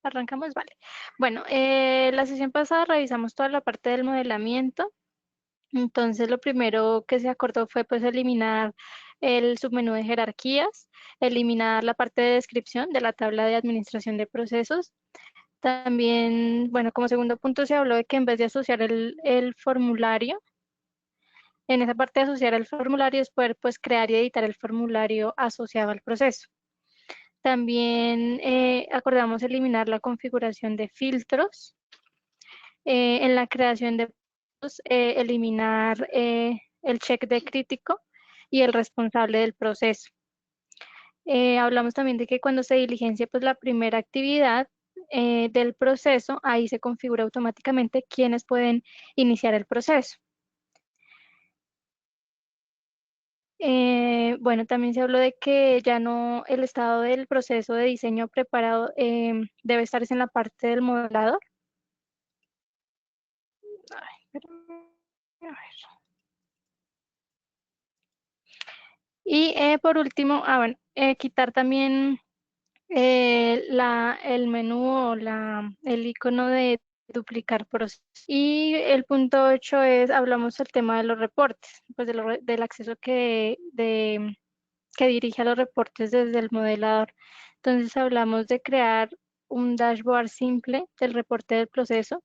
Arrancamos, vale. Bueno, la sesión pasada revisamos toda la parte del modelamiento. Entonces, lo primero que se acordó fue pues eliminar el submenú de jerarquías, eliminar la parte de descripción de la tabla de administración de procesos. También, bueno, como segundo punto se habló de que en vez de asociar el formulario, en esa parte de asociar el formulario es poder pues crear y editar el formulario asociado al proceso. También acordamos eliminar la configuración de filtros. En la creación de procesos, eliminar el check de crítico y el responsable del proceso. Hablamos también de que cuando se diligencia pues, la primera actividad del proceso, ahí se configura automáticamente quiénes pueden iniciar el proceso. Bueno, también se habló de que ya no el estado del proceso de diseño preparado debe estar en la parte del modelador. Ay, espérame, a ver. Y por último, bueno, quitar también el menú o el icono de duplicar procesos. Y el punto 8 es, hablamos del tema de los reportes, pues del acceso que dirige a los reportes desde el modelador. Entonces hablamos de crear un dashboard simple del reporte del proceso,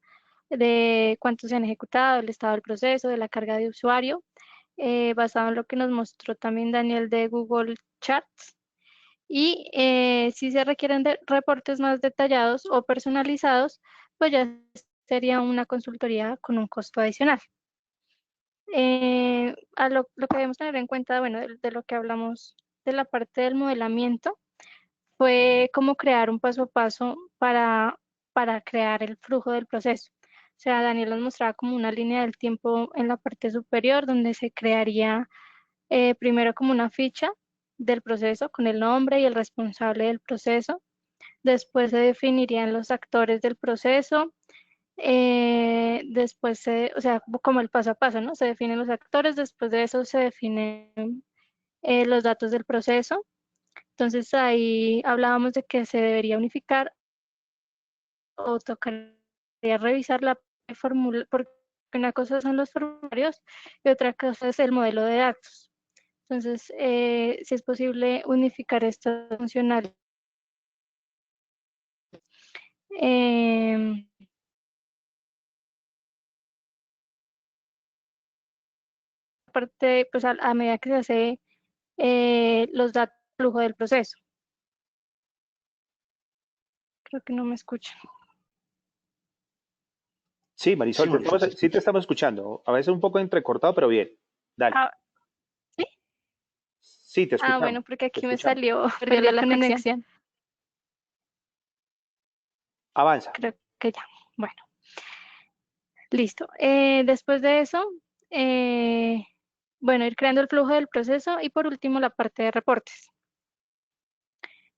de cuántos se han ejecutado, el estado del proceso, de la carga de usuario, basado en lo que nos mostró también Daniel de Google Charts. Y si se requieren reportes más detallados o personalizados, pues ya sería una consultoría con un costo adicional. Lo que debemos tener en cuenta, bueno, de lo que hablamos de la parte del modelamiento, fue cómo crear un paso a paso para crear el flujo del proceso. O sea, Daniel nos mostraba como una línea del tiempo en la parte superior donde se crearía primero como una ficha del proceso con el nombre y el responsable del proceso. Después se definirían los actores del proceso. Después, o sea, como el paso a paso, ¿no? Se definen los actores, después de eso se definen los datos del proceso. Entonces ahí hablábamos de que se debería unificar o tocaría revisar la fórmula, porque una cosa son los formularios y otra cosa es el modelo de datos. Entonces, si es posible unificar estas funcionalidades. Eh, aparte, pues a medida que se hace los datos flujo del proceso. Creo que no me escuchan. Sí, Marisol, sí te estamos escuchando. A veces un poco entrecortado, pero bien. Dale. Ah, ¿sí? Sí, te escuchamos. Bueno, porque Te aquí me escuchamos. salió, perdió la conexión. Avanza. Creo que ya. Bueno, listo. Después de eso, bueno, ir creando el flujo del proceso y por último la parte de reportes.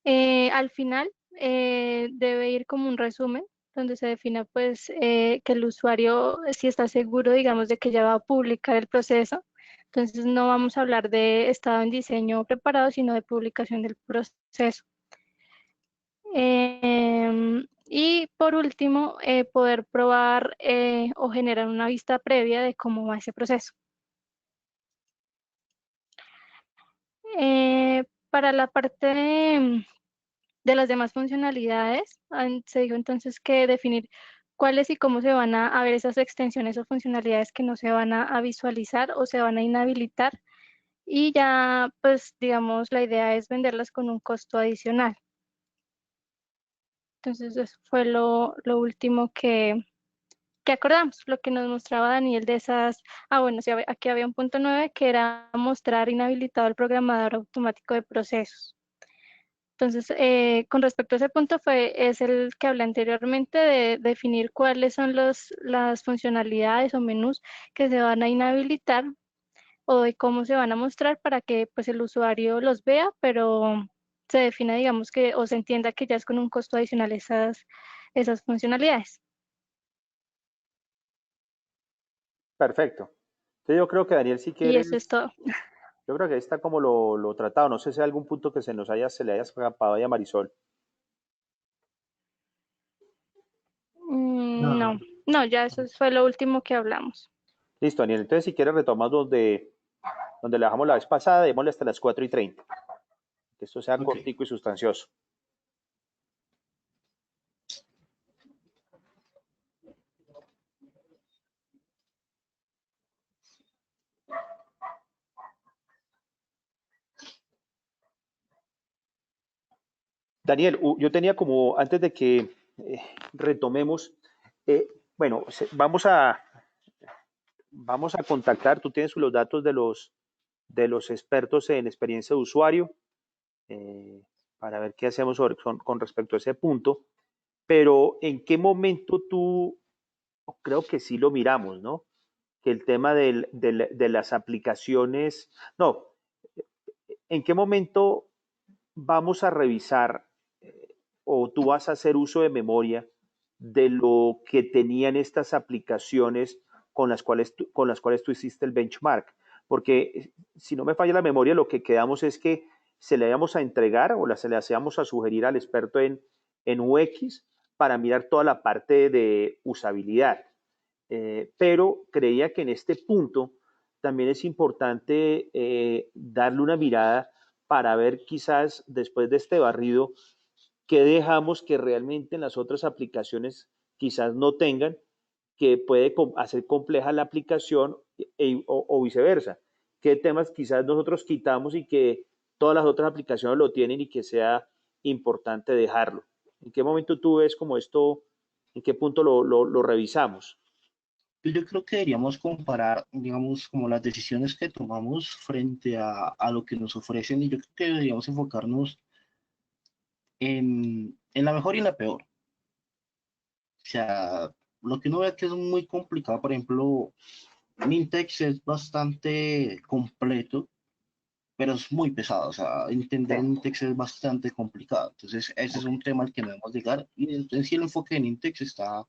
Al final debe ir como un resumen donde se defina pues que el usuario si está seguro, digamos, de que ya va a publicar el proceso. Entonces no vamos a hablar de estado en diseño preparado, sino de publicación del proceso. Y por último, poder probar o generar una vista previa de cómo va ese proceso. Para la parte de las demás funcionalidades, se dijo entonces que definir cuáles y cómo se van a ver esas extensiones o funcionalidades que no se van a visualizar o se van a inhabilitar. Y ya, pues, digamos, la idea es venderlas con un costo adicional. Entonces, eso fue lo último que acordamos, lo que nos mostraba Daniel de esas, bueno, sí, aquí había un punto 9 que era mostrar inhabilitado el programador automático de procesos. Entonces, con respecto a ese punto es el que hablé anteriormente de definir cuáles son las funcionalidades o menús que se van a inhabilitar o de cómo se van a mostrar para que pues el usuario los vea, pero se defina, digamos que, o se entienda que ya es con un costo adicional esas funcionalidades. Perfecto. Entonces yo creo que Daniel, si Y eso es quieres, todo. yo creo que ahí está como lo tratado. No sé si hay algún punto que se le haya escapado ahí a Marisol. No, ya eso fue lo último que hablamos. Listo, Daniel. Entonces, si quieres, retomamos donde le dejamos la vez pasada, démosle hasta las 4:30. Que esto sea Ok. cortico y sustancioso. Daniel, yo tenía como, antes de que retomemos, eh, bueno, vamos a contactar, tú tienes los datos de los expertos en experiencia de usuario, eh, para ver qué hacemos con respecto a ese punto, pero ¿en qué momento tú, creo que sí lo miramos, ¿no? Que el tema de las aplicaciones, no, ¿en qué momento vamos a revisar o tú vas a hacer uso de memoria de lo que tenían estas aplicaciones con las cuales tú hiciste el benchmark? Porque si no me falla la memoria, lo que quedamos es que se le íbamos a entregar o se le hacíamos a sugerir al experto en UX para mirar toda la parte de usabilidad. Pero creía que en este punto también es importante darle una mirada para ver quizás después de este barrido qué dejamos que realmente en las otras aplicaciones quizás no tengan, que puede hacer compleja la aplicación o viceversa. ¿Qué temas quizás nosotros quitamos y que todas las otras aplicaciones lo tienen y que sea importante dejarlo? ¿En qué momento tú ves como esto, en qué punto lo revisamos? Pues yo creo que deberíamos comparar, digamos, como las decisiones que tomamos frente a lo que nos ofrecen y yo creo que deberíamos enfocarnos en la mejor y en la peor. O sea, lo que uno ve que es muy complicado, por ejemplo, Nintex es bastante completo, pero es muy pesado. O sea, Sí. entender un Nintex es bastante complicado. Entonces, ese es Ok. un tema al que no debemos llegar. Y en sí el enfoque de Nintex está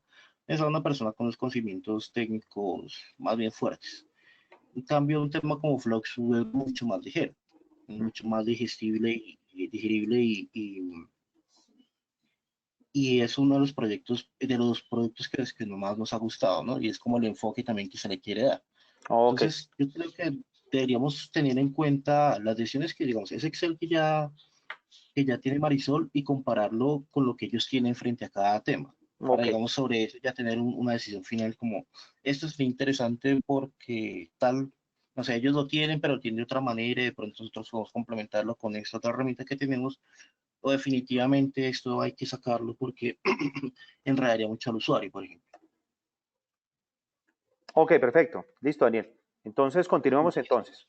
es a una persona con los conocimientos técnicos más bien fuertes. En cambio, un tema como Flux es mucho más ligero, mucho más digestible y digerible y es uno de los productos que más nos ha gustado, ¿no? Y es como el enfoque también que se le quiere dar. Ok. Entonces, yo creo que deberíamos tener en cuenta las decisiones que, digamos, es Excel que ya tiene Marisol y compararlo con lo que ellos tienen frente a cada tema. Para, Ok. digamos, sobre eso ya tener una decisión final como, esto es interesante porque tal, no sé, ellos lo tienen, pero lo tienen de otra manera y de pronto nosotros podemos complementarlo con esta otra herramienta que tenemos, o definitivamente esto hay que sacarlo porque enredaría mucho al usuario, por ejemplo. Ok, perfecto. Listo, Daniel. Entonces, continuamos entonces.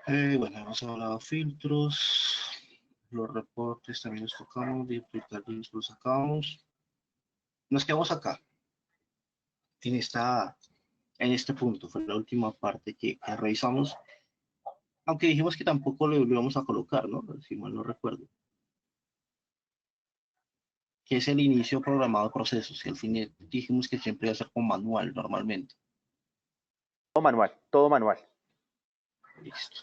Bueno, hemos hablado de filtros, los reportes también los tocamos, duplicar los sacamos. Nos quedamos acá, en en este punto, fue la última parte que revisamos, aunque dijimos que tampoco lo íbamos a colocar, ¿no? Si mal no recuerdo, que es el inicio programado de procesos, y al fin dijimos que siempre iba a ser con manual normalmente. Todo manual, todo manual. Listo.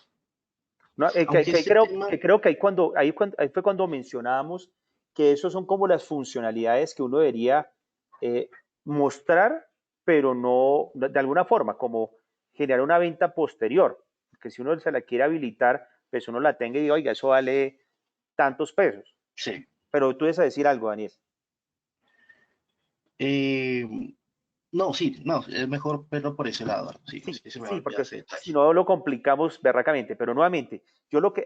No, Aunque este tema, creo que ahí fue cuando mencionábamos que esos son como las funcionalidades que uno debería eh, mostrar, pero no, de alguna forma, como generar una venta posterior. Que si uno se la quiere habilitar, pues uno la tenga y diga, oiga, eso vale tantos pesos. sí. Pero tú ibas a decir algo, Daniel. Eh, no, sí, no, es mejor verlo por ese lado, sí, es Sí, que se me sí, olvidado porque ese detalle. si no lo complicamos berracamente, pero nuevamente,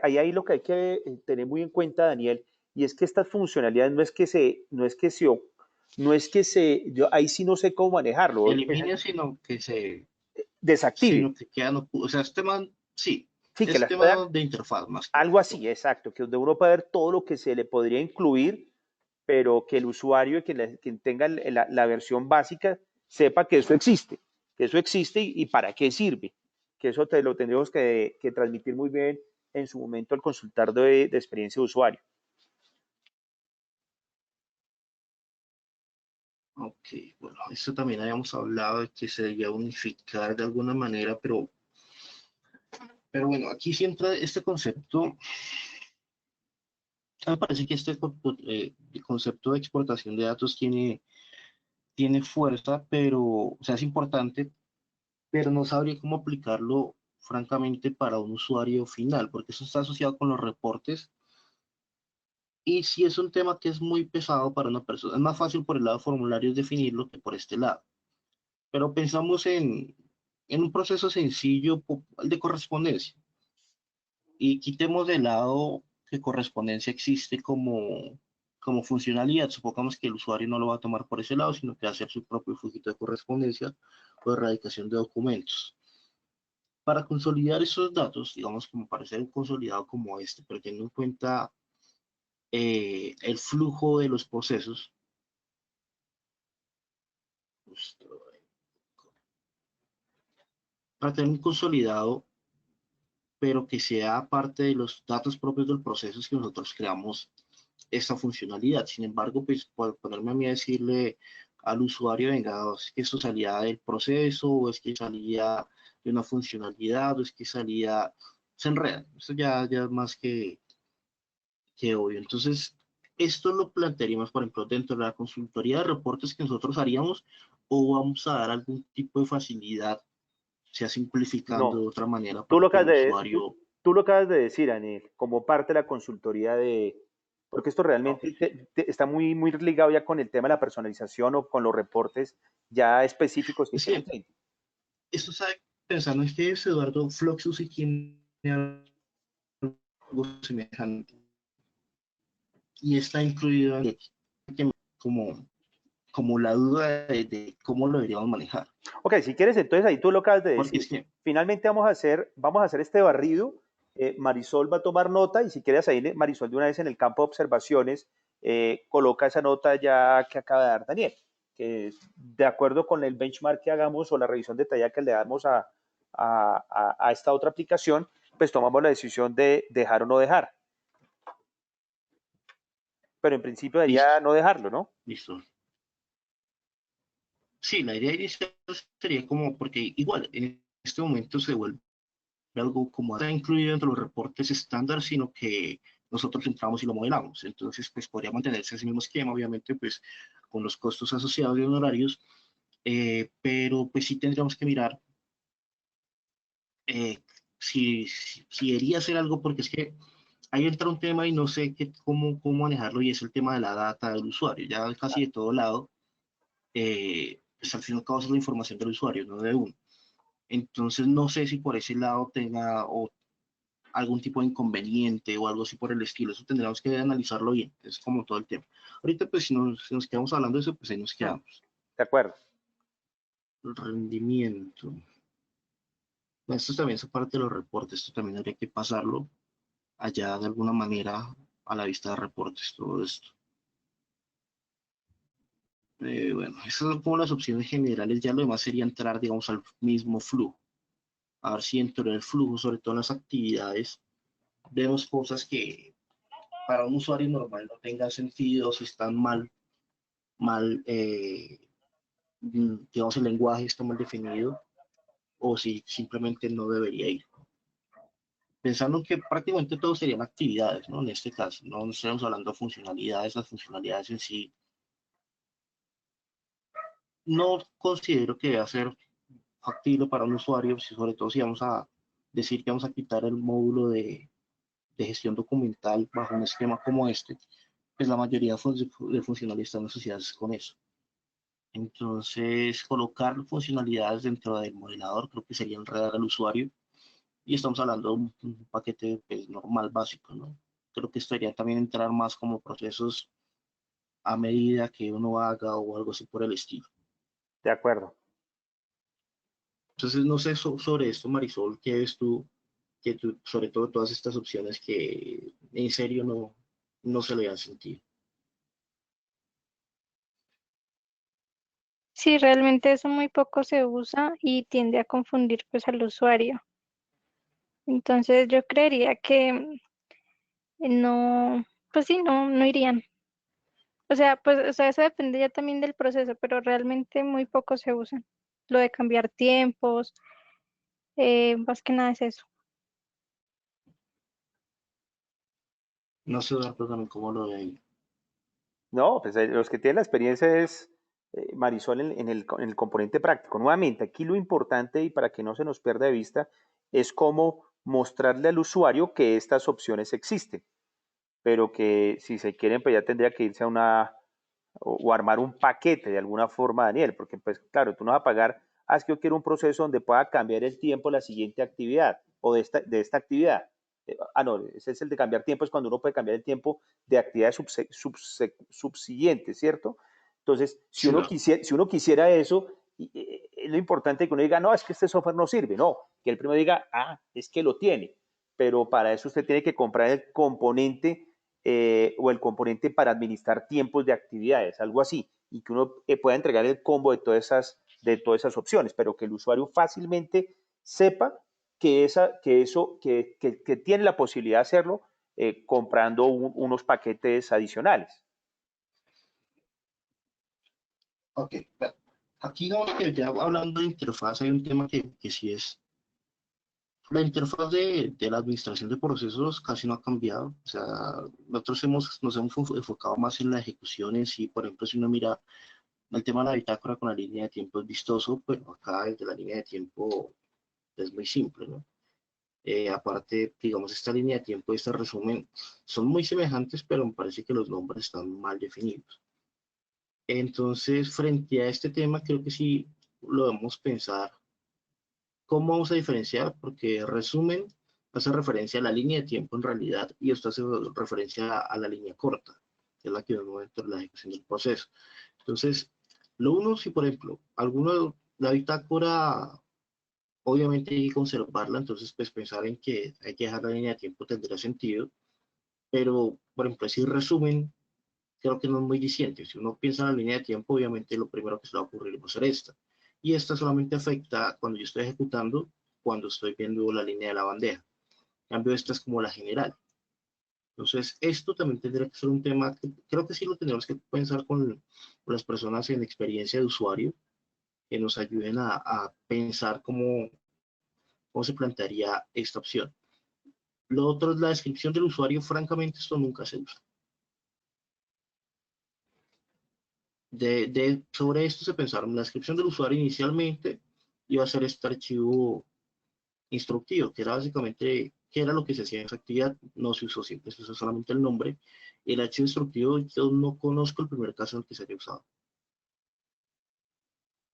ahí lo que hay que tener muy en cuenta, Daniel, y es que estas funcionalidades ahí sí no sé cómo manejarlo, pues, Elimine, desactive, sino que queda, no, o sea, este tema, sí, sí, que es las puedan, tema de interfaz más algo que todo. así, exacto, que donde uno puede ver todo lo que se le podría incluir, pero que el usuario, quien tenga la versión básica, sepa que eso existe y para qué sirve, que eso te lo tendremos que transmitir muy bien en su momento al consultar de experiencia de usuario. Ok, bueno, eso también habíamos hablado de que se debía unificar de alguna manera, pero bueno, aquí sí entra este concepto Me parece que el concepto de exportación de datos tiene fuerza, pero, o sea, es importante, pero no sabría cómo aplicarlo, francamente, para un usuario final, porque eso está asociado con los reportes. Y si es un tema que es muy pesado para una persona, es más fácil por el lado de formularios definirlo que por este lado. Pero pensamos en un proceso sencillo, el de correspondencia, y quitemos de lado que correspondencia existe como funcionalidad. Supongamos que el usuario no lo va a tomar por ese lado, sino que va a hacer su propio flujito de correspondencia o de erradicación de documentos. Para consolidar esos datos, digamos, como para hacer un consolidado como este, pero teniendo en cuenta el flujo de los procesos, pues, para tener un consolidado, pero que sea parte de los datos propios del proceso, es que nosotros creamos esta funcionalidad. Sin embargo, pues por ponerme a mí a decirle al usuario, venga, es que esto salía del proceso, o es que salía de una funcionalidad, o es que salía, se enreda. Esto ya es más que obvio. Entonces, esto lo plantearíamos, por ejemplo, dentro de la consultoría de reportes que nosotros haríamos, o vamos a dar algún tipo de facilidad, sea simplificando No, de otra manera tú para lo que el acabas usuario. tú lo acabas de decir, Anel, como parte de la consultoría de, porque esto Ok. realmente está muy, muy ligado ya con el tema de la personalización o con los reportes ya específicos que Es tiene que el cliente. esto está pensando, es que es Eduardo Fluxus y quien algo semejante y está incluido en como, como la duda de cómo lo deberíamos manejar. Ok, si quieres, entonces ahí tú lo acabas de Porque decir. es que, Finalmente vamos a hacer este barrido. Marisol va a tomar nota y si quieres ahí, Marisol, de una vez en el campo de observaciones, coloca esa nota ya que acaba de dar Daniel, que de acuerdo con el benchmark que hagamos o la revisión detallada que le damos a esta otra aplicación, pues tomamos la decisión de dejar o no dejar. Pero en principio listo, debería no dejarlo, ¿no? listo. Sí, la idea inicial sería como, porque igual en este momento se vuelve algo como está incluido dentro de los reportes estándar, sino que nosotros entramos y lo modelamos. Entonces, pues podría mantenerse ese mismo esquema, obviamente, pues con los costos asociados de honorarios, pero pues sí tendríamos que mirar si debería hacer algo, porque es que ahí entra un tema y no sé cómo manejarlo, y es el tema de la data del usuario. Ya casi de todo lado, pues al fin y al cabo es la información del usuario, no de uno. Entonces no sé si por ese lado tenga o algún tipo de inconveniente o algo así por el estilo. Eso tendríamos que analizarlo bien. Es como todo el tema. Ahorita, pues, si nos quedamos hablando de eso, pues ahí nos Hmm, quedamos. de acuerdo. El rendimiento. Bueno, esto también es parte de los reportes. Esto también habría que pasarlo allá de alguna manera a la vista de reportes, todo esto. Bueno, esas son como las opciones generales. Ya lo demás sería entrar, digamos, al mismo flujo. A ver si dentro del flujo, sobre todo en las actividades, vemos cosas que para un usuario normal no tengan sentido, si están mal, digamos, el lenguaje está mal definido, o si simplemente no debería ir. Pensando que prácticamente todo serían actividades, ¿no? En este caso, no estamos hablando de funcionalidades, las funcionalidades en sí no considero que deba ser factible para un usuario, sobre todo si vamos a decir que vamos a quitar el módulo de gestión documental bajo un esquema como este, pues la mayoría de funcionalidades están asociadas con eso. Entonces, colocar funcionalidades dentro del modelador creo que sería enredar al usuario, y estamos hablando de un paquete pues, normal, básico, ¿no? Creo que esto debería también entrar más como procesos a medida que uno haga o algo así por el estilo. De acuerdo. Entonces, no sé sobre esto, Marisol, ¿qué ves tú? Que tú, sobre todo todas estas opciones que en serio no se le dan sentido. Sí, realmente eso muy poco se usa y tiende a confundir pues al usuario. Entonces yo creería que no, pues sí, no irían. O sea, pues, o sea, eso depende ya también del proceso, pero realmente muy poco se usan. Lo de cambiar tiempos, más que nada es eso. No sé, Eduardo, también cómo lo ven. No, pues los que tienen la experiencia es Marisol en el componente práctico. Nuevamente, aquí lo importante y para que no se nos pierda de vista es cómo mostrarle al usuario que estas opciones existen, pero que si se quieren, pues ya tendría que irse a o armar un paquete de alguna forma, Daniel, porque pues claro, tú no vas a pagar, es que yo quiero un proceso donde pueda cambiar el tiempo de la siguiente actividad o de esta actividad. No, ese es el de cambiar tiempo, es cuando uno puede cambiar el tiempo de actividades subsiguientes, ¿cierto? Entonces, si Sí, uno claro. quisiera, si uno quisiera eso, es lo importante que uno diga, no, es que este software no sirve, no, que el primero diga, es que lo tiene, pero para eso usted tiene que comprar el componente o el componente para administrar tiempos de actividades, algo así, y que uno pueda entregar el combo de todas esas opciones, pero que el usuario fácilmente sepa que tiene la posibilidad de hacerlo comprando unos paquetes adicionales. Ok, bueno, aquí digamos que ya hablando de interfaz hay un tema que sí es, la interfaz de la administración de procesos casi no ha cambiado, o sea, nosotros nos hemos enfocado más en la ejecución en sí, por ejemplo, si uno mira el tema de la bitácora con la línea de tiempo es vistoso, pero acá desde la línea de tiempo es muy simple, ¿no? Aparte, digamos, esta línea de tiempo y este resumen son muy semejantes, pero me parece que los nombres están mal definidos. Entonces, frente a este tema, creo que sí lo debemos pensar. ¿Cómo vamos a diferenciar? Porque resumen hace referencia a la línea de tiempo en realidad y esto hace referencia a la línea corta, que es la que vemos dentro de la ejecución del proceso. Entonces, lo uno, si por ejemplo, alguno, la bitácora, obviamente hay que conservarla, entonces pues pensar en que hay que dejar la línea de tiempo tendría sentido, pero por ejemplo, si resumen, creo que no es muy diciente. Si uno piensa en la línea de tiempo, obviamente lo primero que se le va a ocurrir va a ser esta. Y esta solamente afecta cuando yo estoy ejecutando, cuando estoy viendo la línea de la bandeja. En cambio, esta es como la general. Entonces, esto también tendría que ser un tema que creo que sí lo tenemos que pensar con las personas en experiencia de usuario, que nos ayuden a pensar cómo se plantearía esta opción. Lo otro es la descripción del usuario. Francamente, esto nunca se usa. Sobre esto se pensaron. La descripción del usuario inicialmente iba a ser este archivo instructivo, que era básicamente qué era lo que se hacía en esa actividad. No se usó siempre, se usó solamente el nombre. El archivo instructivo, yo no conozco el primer caso en el que se haya usado.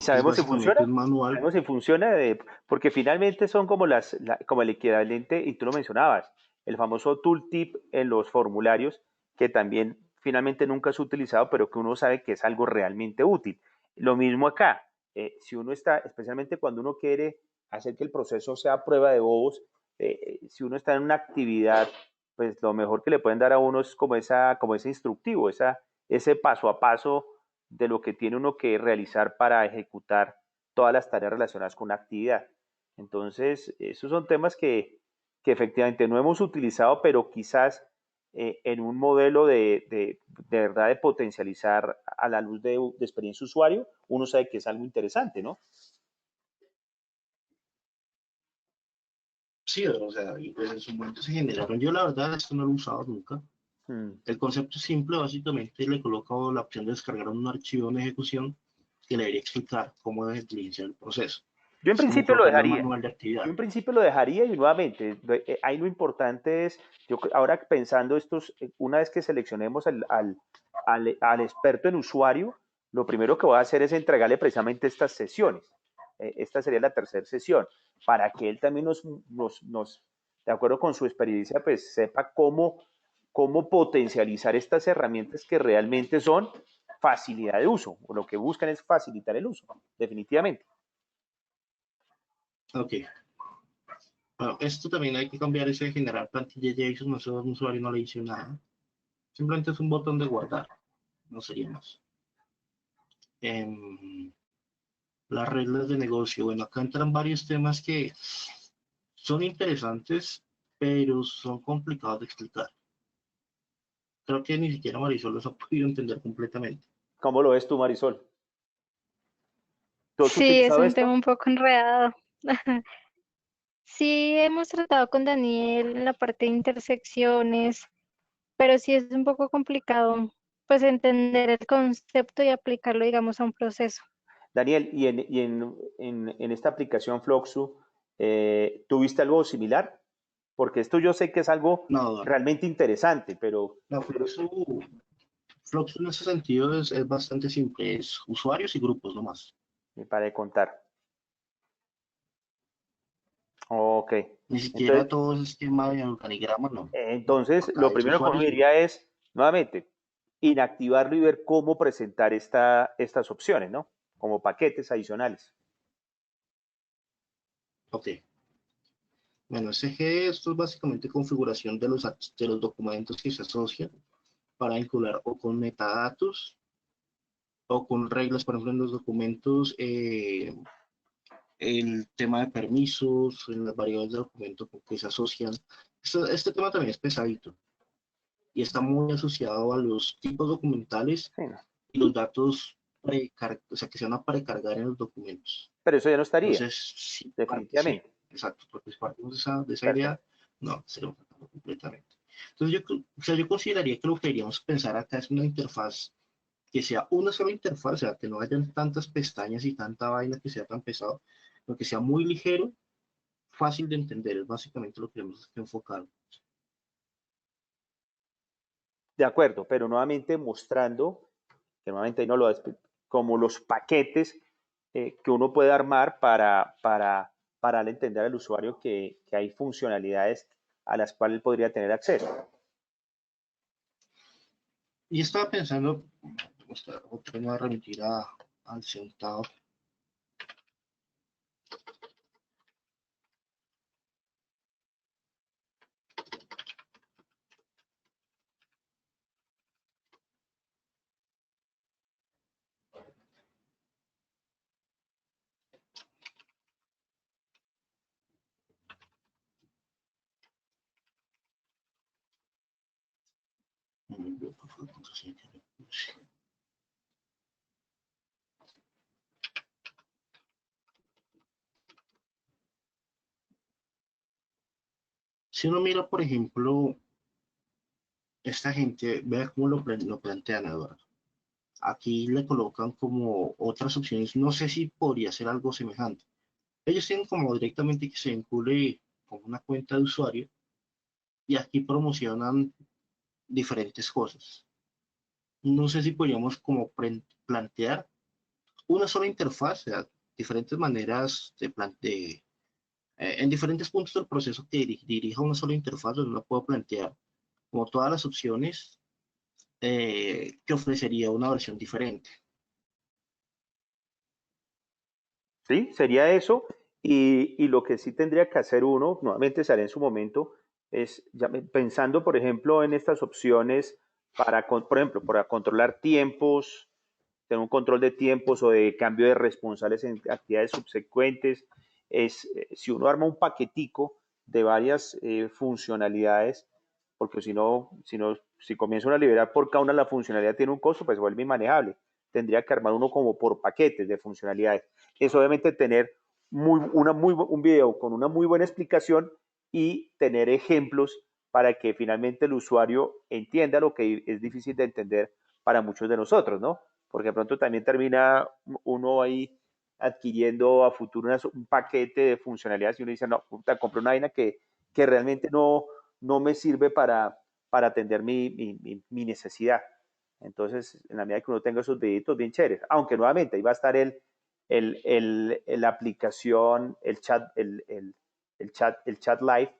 Es ¿Sabemos si básicamente funciona? un manual. ¿Sabemos si funciona? Porque finalmente son como el equivalente, y tú lo mencionabas, el famoso tooltip en los formularios, que también finalmente nunca es utilizado, pero que uno sabe que es algo realmente útil. Lo mismo acá, si uno está, especialmente cuando uno quiere hacer que el proceso sea prueba de bobos, si uno está en una actividad, pues lo mejor que le pueden dar a uno es como ese instructivo, ese paso a paso de lo que tiene uno que realizar para ejecutar todas las tareas relacionadas con una actividad. Entonces, esos son temas que efectivamente no hemos utilizado, pero quizás en un modelo de verdad de potencializar a la luz de experiencia usuario, uno sabe que es algo interesante, ¿no? Sí, o sea, y pues en su momento se generaron. Yo la verdad esto no lo he usado nunca. Mm. El concepto es simple, básicamente le coloco la opción de descargar un archivo en ejecución que le debería explicar cómo debe iniciar el proceso. Yo en Es como principio lo colocarle un dejaría. manual de Yo actividad. en principio lo dejaría y nuevamente, ahí lo importante es, ahora pensando una vez que seleccionemos al experto en usuario, lo primero que voy a hacer es entregarle precisamente estas sesiones. Esta sería la tercera sesión, para que él también de acuerdo con su experiencia, pues sepa cómo potencializar estas herramientas que realmente son facilidad de uso, o lo que buscan es facilitar el uso, definitivamente. Ok. Bueno, esto también hay que cambiar ese de generar plantilla JSON. Nosotros a un usuario no le dice nada. Simplemente es un botón de guardar. No sería más. Em, las reglas de negocio. Bueno, acá entran varios temas que son interesantes, pero son complicados de explicar. Creo que ni siquiera Marisol los ha podido entender completamente. ¿Cómo lo ves tú, Marisol? ¿Tú has Sí, es utilizado un tema esto? un poco enredado. Sí, hemos tratado con Daniel en la parte de intersecciones, pero sí es un poco complicado pues entender el concepto y aplicarlo, digamos, a un proceso. Daniel, en esta aplicación Fluxu, ¿tuviste algo similar? Porque esto yo sé que es algo No, realmente interesante, no, Fluxo en ese sentido es bastante simple, es usuarios y grupos nomás. me para de contar. Ok. Ni siquiera Entonces, todo ese esquema de organigrama, no. No, entonces, lo acá es primero que uno usuarios y diría grupos. es, nuevamente, inactivarlo y ver cómo presentar estas opciones, ¿no? Como paquetes adicionales. Ok. Bueno, SG, esto es básicamente configuración de los documentos que se asocian para vincular o con metadatos o con reglas, por ejemplo, en los documentos, el tema de permisos, en las variables de documento con que se asocian. Este tema también es pesadito y está muy asociado a los tipos documentales Sí, ¿no? y los datos o sea, que se van a precargar en los documentos. Pero eso ya no estaría, Entonces, sí, sí, definitivamente. exacto, porque si partimos de esa idea, Perfecto. no, se lo faltamos completamente. Entonces, o sea, yo consideraría que lo que deberíamos pensar acá es una interfaz que sea una sola interfaz, o sea, que no hayan tantas pestañas y tanta vaina que sea tan pesado, lo que sea muy ligero, fácil de entender, es básicamente lo que hemos enfocado. De acuerdo, pero nuevamente mostrando, que nuevamente ahí no lo como los paquetes que uno puede armar para entender al usuario que hay funcionalidades a las cuales él podría tener acceso. Y estaba pensando, otra me va a remitir al sentado. Si uno mira, por ejemplo, esta gente, vea cómo lo plantean, Eduardo. Aquí le colocan como otras opciones. No sé si podría ser algo semejante. Ellos tienen como directamente que se vincule con una cuenta de usuario y aquí promocionan diferentes cosas. No sé si podríamos como plantear una sola interfaz, o sea, diferentes maneras en diferentes puntos del proceso que dirija una sola interfaz donde uno puedo plantear como todas las opciones que ofrecería una versión diferente. ¿Sí? Sería eso. Y lo que sí tendría que hacer uno, nuevamente se hará en su momento, es ya pensando, por ejemplo, en estas opciones por ejemplo, para controlar tiempos, tener un control de tiempos o de cambio de responsables en actividades subsecuentes, es si uno arma un paquetico de varias funcionalidades, porque si comienza uno a liberar por cada una la funcionalidad tiene un costo, pues se vuelve inmanejable. Tendría que armar uno como por paquetes de funcionalidades. Es obviamente tener un video con una muy buena explicación y tener ejemplos para que finalmente el usuario entienda lo que es difícil de entender para muchos de nosotros, ¿no? Porque de pronto también termina uno ahí adquiriendo a futuro un paquete de funcionalidades y uno dice, no, puta, compré una vaina que realmente no me sirve para atender mi necesidad. Entonces, en la medida que uno tenga esos videitos bien chéveres, aunque nuevamente ahí va a estar la aplicación, el chat live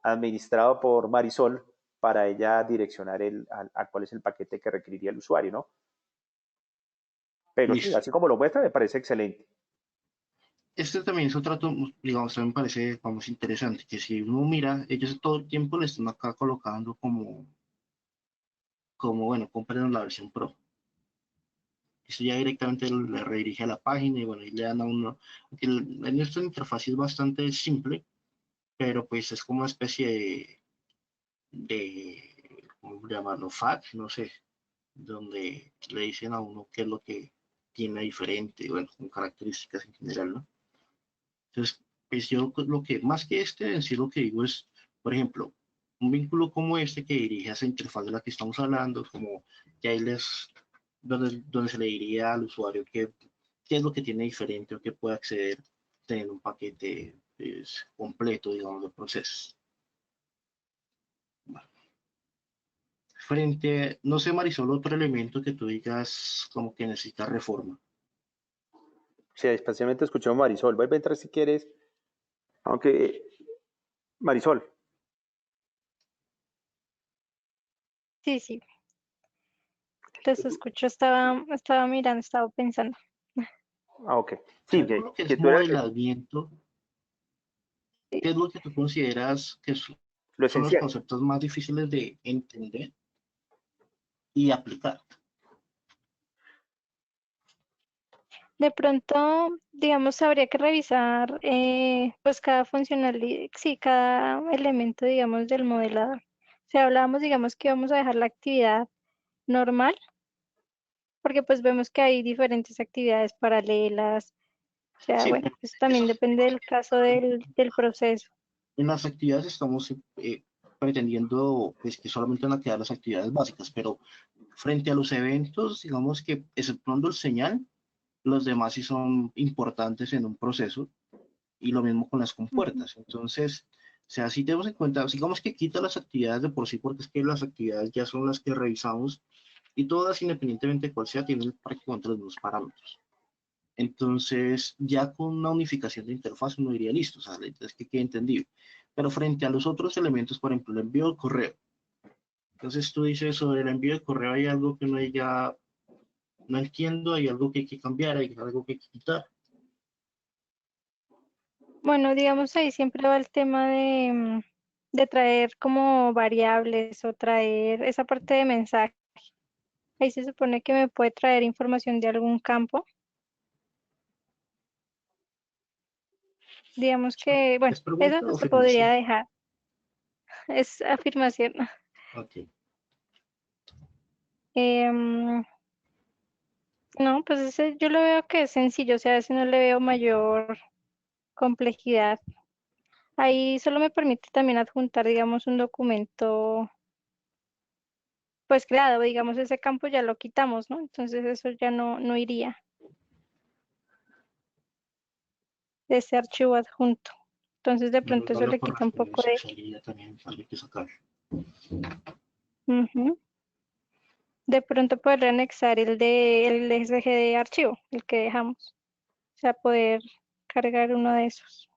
administrado por Marisol para ella direccionar a cuál es el paquete que requeriría el usuario, ¿no? Pero sí, Listo. así como lo muestra, me parece excelente. Este también es otro, digamos, también me parece, vamos, interesante, que si uno mira, ellos todo el tiempo le están acá colocando bueno, compren la versión Pro. Eso ya directamente le redirige a la página y bueno, y le dan a uno, en esta interfaz es bastante simple, pero pues es como una especie ¿cómo llamarlo? FAQ, no sé, donde le dicen a uno qué es lo que tiene diferente, bueno, con características en general, ¿no? Entonces, pues yo lo que, más que este, en sí lo que digo es, por ejemplo, Un vínculo como este que dirige a esa interfaz de la que estamos hablando, como que ahí donde se le diría al usuario qué es lo que tiene diferente o qué puede acceder teniendo un paquete pues, completo, digamos, de procesos. Bueno. No sé, Marisol, otro elemento que tú digas como que necesita reforma. Sí, especialmente escuchamos Marisol. Vuelve a entrar si quieres. Aunque, Marisol. Sí, sí, los escucho, estaba mirando, estaba pensando. Ah, ok. O Sí, sea, todo lo que que es tú eras modelamiento, ¿qué es lo que tú consideras que lo son los esencial. conceptos más difíciles de entender y aplicar? De pronto, digamos, habría que revisar pues cada funcionalidad, sí, cada elemento, digamos, del modelador. Si hablábamos, digamos, que vamos a dejar la actividad normal, porque pues vemos que hay diferentes actividades paralelas. O sea, Sí, bueno, pero eso también depende del caso del proceso. en las actividades estamos pretendiendo pues, que solamente van a quedar las actividades básicas, pero frente a los eventos, digamos que exceptuando el señal, los demás sí son importantes en un proceso y lo mismo con las Ujú. compuertas. Entonces, o sea, si tenemos en cuenta, digamos que quita las actividades de por sí, porque es que las actividades ya son las que revisamos y todas, independientemente de cuál sea, tienen prácticamente los mismos parámetros. Entonces, ya con una unificación de interfaz uno diría listo, o sea, es que quede entendible. Pero frente a los otros elementos, por ejemplo, el envío de correo. Entonces tú dices sobre el envío de correo hay algo que uno ya no entiendo, hay algo que hay que cambiar, hay algo que hay que quitar. Bueno, digamos, ahí siempre va el tema de traer como variables o traer esa parte de mensaje. Ahí se supone que me puede traer información de algún campo. Digamos que, bueno, ¿Es eso pregunta o se podría afirmación? dejar. Es afirmación. Ok. Em, no, pues ese yo lo veo que es sencillo, o sea, ese no le veo mayor complejidad. Ahí solo me permite también adjuntar, digamos, un documento, pues creado, digamos, ese campo ya lo quitamos, ¿no? Entonces eso ya no iría de ese archivo adjunto. Entonces de No, pronto no eso lo le quita un corresponde, poco sí, de... sería también algo que sacar. Ujú. De pronto poder anexar el SG de archivo, el que dejamos. O sea, poder cargar uno de esos.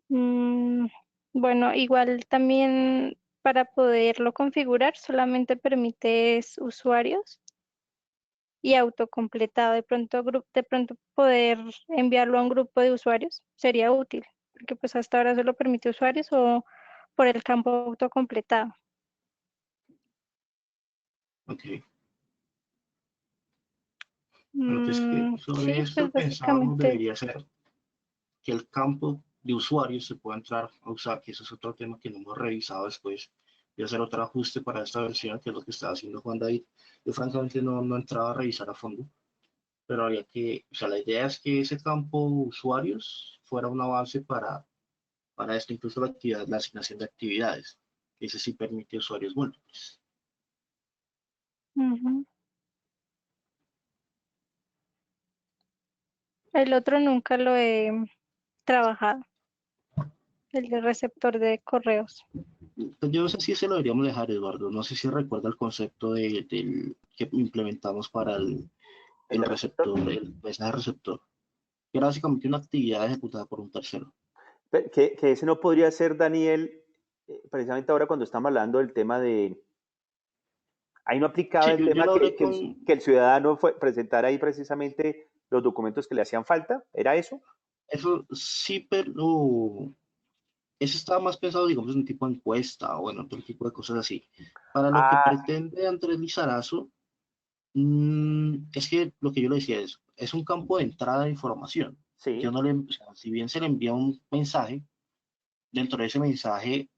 Mm, bueno, igual también para poderlo configurar solamente permites usuarios y autocompletado. De pronto poder enviarlo a un grupo de usuarios sería útil, porque pues hasta ahora solo permite usuarios o por el campo autocompletado. Ok. Bueno, pues que sobre Sí, esto pues pensábamos básicamente debería ser que el campo de usuarios se pueda entrar a usar, que eso es otro tema que no hemos revisado después y hacer otro ajuste para esta versión, que es lo que estaba haciendo Juan David. Yo francamente no entraba a revisar a fondo, pero habría que, o sea, la idea es que ese campo usuarios fuera una base para esto, incluso la actividad, la asignación de actividades. Ese sí permite usuarios múltiples. ujú. El otro nunca lo he trabajado, el de receptor de correos. Pues yo no sé si ese lo deberíamos dejar, Eduardo. No sé si recuerda el concepto del que implementamos para ¿El el de receptor? receptor, el mensaje receptor, que era básicamente una actividad ejecutada por un tercero. Que ese no podría ser, Daniel, precisamente ahora cuando estamos hablando del tema de... Ahí no aplicaba Sí, el yo tema lo hablé que el ciudadano presentara ahí precisamente los documentos que le hacían falta. ¿Era eso? eso sí, pero eso estaba más pensado, digamos, en un tipo de encuesta o en otro tipo de cosas así. Para lo que Ah, pretende Andrés Lizarazo, es que lo que yo le decía es un campo de entrada de información. Yo sí. no le, o sea, si bien se le envía un mensaje, dentro de ese mensaje,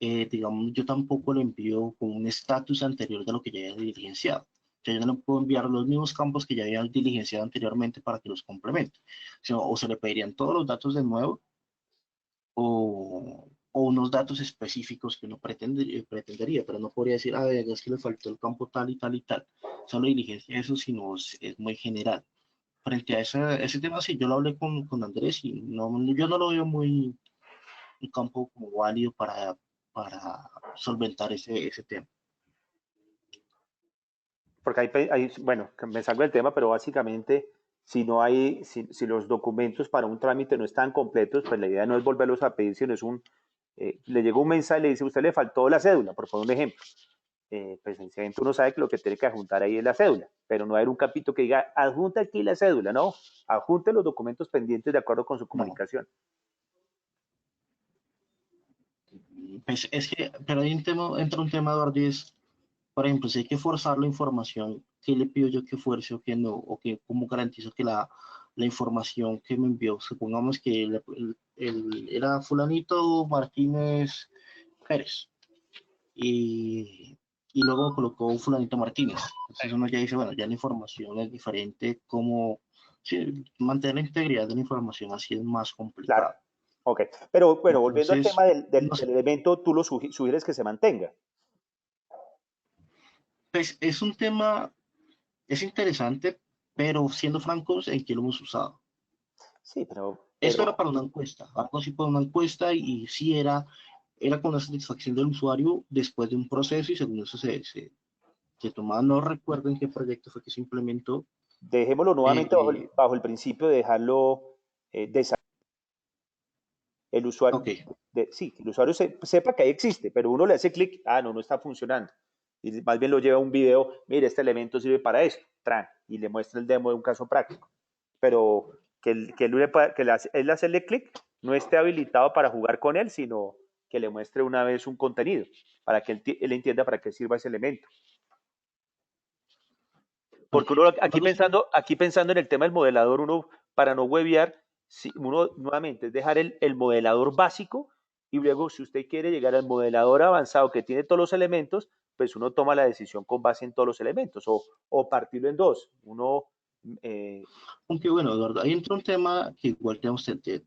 digamos, yo tampoco le envío con un estatus anterior de lo que ya había diligenciado. O sea, yo no le puedo enviar los mismos campos que ya había diligenciado anteriormente para que los complemente. O se le pedirían todos los datos de nuevo o unos datos específicos que uno pretendería, pero no podría decir, es que le faltó el campo tal y tal y tal. Solo diligencia eso, sino es muy general. Frente a ese tema, sí, yo lo hablé con Andrés y yo no lo veo muy un campo como válido para solventar ese tema. Porque bueno, me salgo del tema, pero básicamente, si los documentos para un trámite no están completos, pues la idea no es volverlos a pedir, sino le llegó un mensaje y le dice, usted le faltó la cédula, por poner un ejemplo. Pues sencillamente uno sabe que lo que tiene que adjuntar ahí es la cédula, pero no hay un capítulo que diga, adjunta aquí la cédula, no, adjunte los documentos pendientes de acuerdo con su comunicación. No. Pues es que, pero hay entra un tema, Eduardo, y es, por ejemplo, si hay que forzar la información, ¿qué le pido yo que fuerce o que no? ¿O que cómo garantizo que la información que me envió, supongamos que era fulanito Martínez Pérez, y luego colocó un fulanito Martínez? Entonces uno ya dice, bueno, ya la información es diferente, como sí, mantener la integridad de la información así es más complicado. Claro, ok. Pero bueno, volviendo al Entonces, tema del no sé, elemento, tú lo sugieres que se mantenga. pues es un tema, es interesante, pero siendo francos, ¿en qué lo hemos usado? Sí, pero Esto era para una encuesta, algo así para una encuesta, y sí era con la satisfacción del usuario después de un proceso, y según eso se tomaba. No recuerdo en qué proyecto fue que se implementó. dejémoslo nuevamente Eh, bajo el principio de dejarlo el usuario, ok, sí, que el usuario sepa que ahí existe, pero uno le hace clic, no está funcionando. Y más bien lo lleva a un video, mire, este elemento sirve para esto, y le muestra el demo de un caso práctico. Pero él hacerle clic no esté habilitado para jugar con él, sino que le muestre una vez un contenido, para que él entienda para qué sirva ese elemento. Porque uno aquí pensando en el tema del modelador, uno para no huevear, uno nuevamente es dejar el modelador básico y luego si usted quiere llegar al modelador avanzado que tiene todos los elementos, pues uno toma la decisión con base en todos los elementos o partirlo en dos. Aunque bueno, Eduardo, ahí entra un tema que igual tenemos que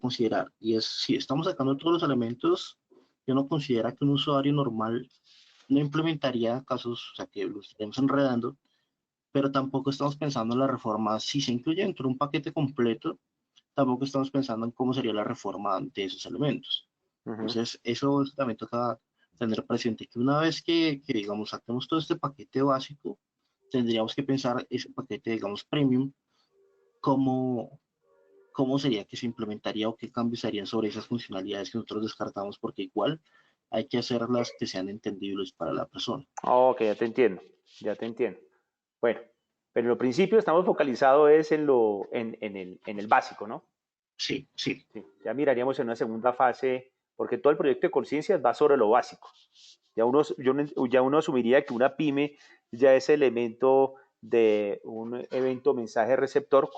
considerar, y es, si estamos sacando todos los elementos, yo no considero que un usuario normal no implementaría casos, o sea, que los estemos enredando, pero tampoco estamos pensando en la reforma. Si se incluye dentro de un paquete completo, tampoco estamos pensando en cómo sería la reforma de esos elementos. Entonces, eso también toca tener presente, que una vez que digamos, saquemos todo este paquete básico, tendríamos que pensar ese paquete, digamos, premium, cómo, cómo sería que se implementaría o qué cambios harían sobre esas funcionalidades que nosotros descartamos, porque igual hay que hacerlas que sean entendibles para la persona. Ok, ya te entiendo. Bueno, pero en lo principio estamos focalizados es en el básico, ¿no? Sí, sí. Sí, ya miraríamos en una segunda fase, porque todo el proyecto de conciencia va sobre lo básico. Ya uno asumiría que una pyme ya ese elemento de un evento mensaje receptor,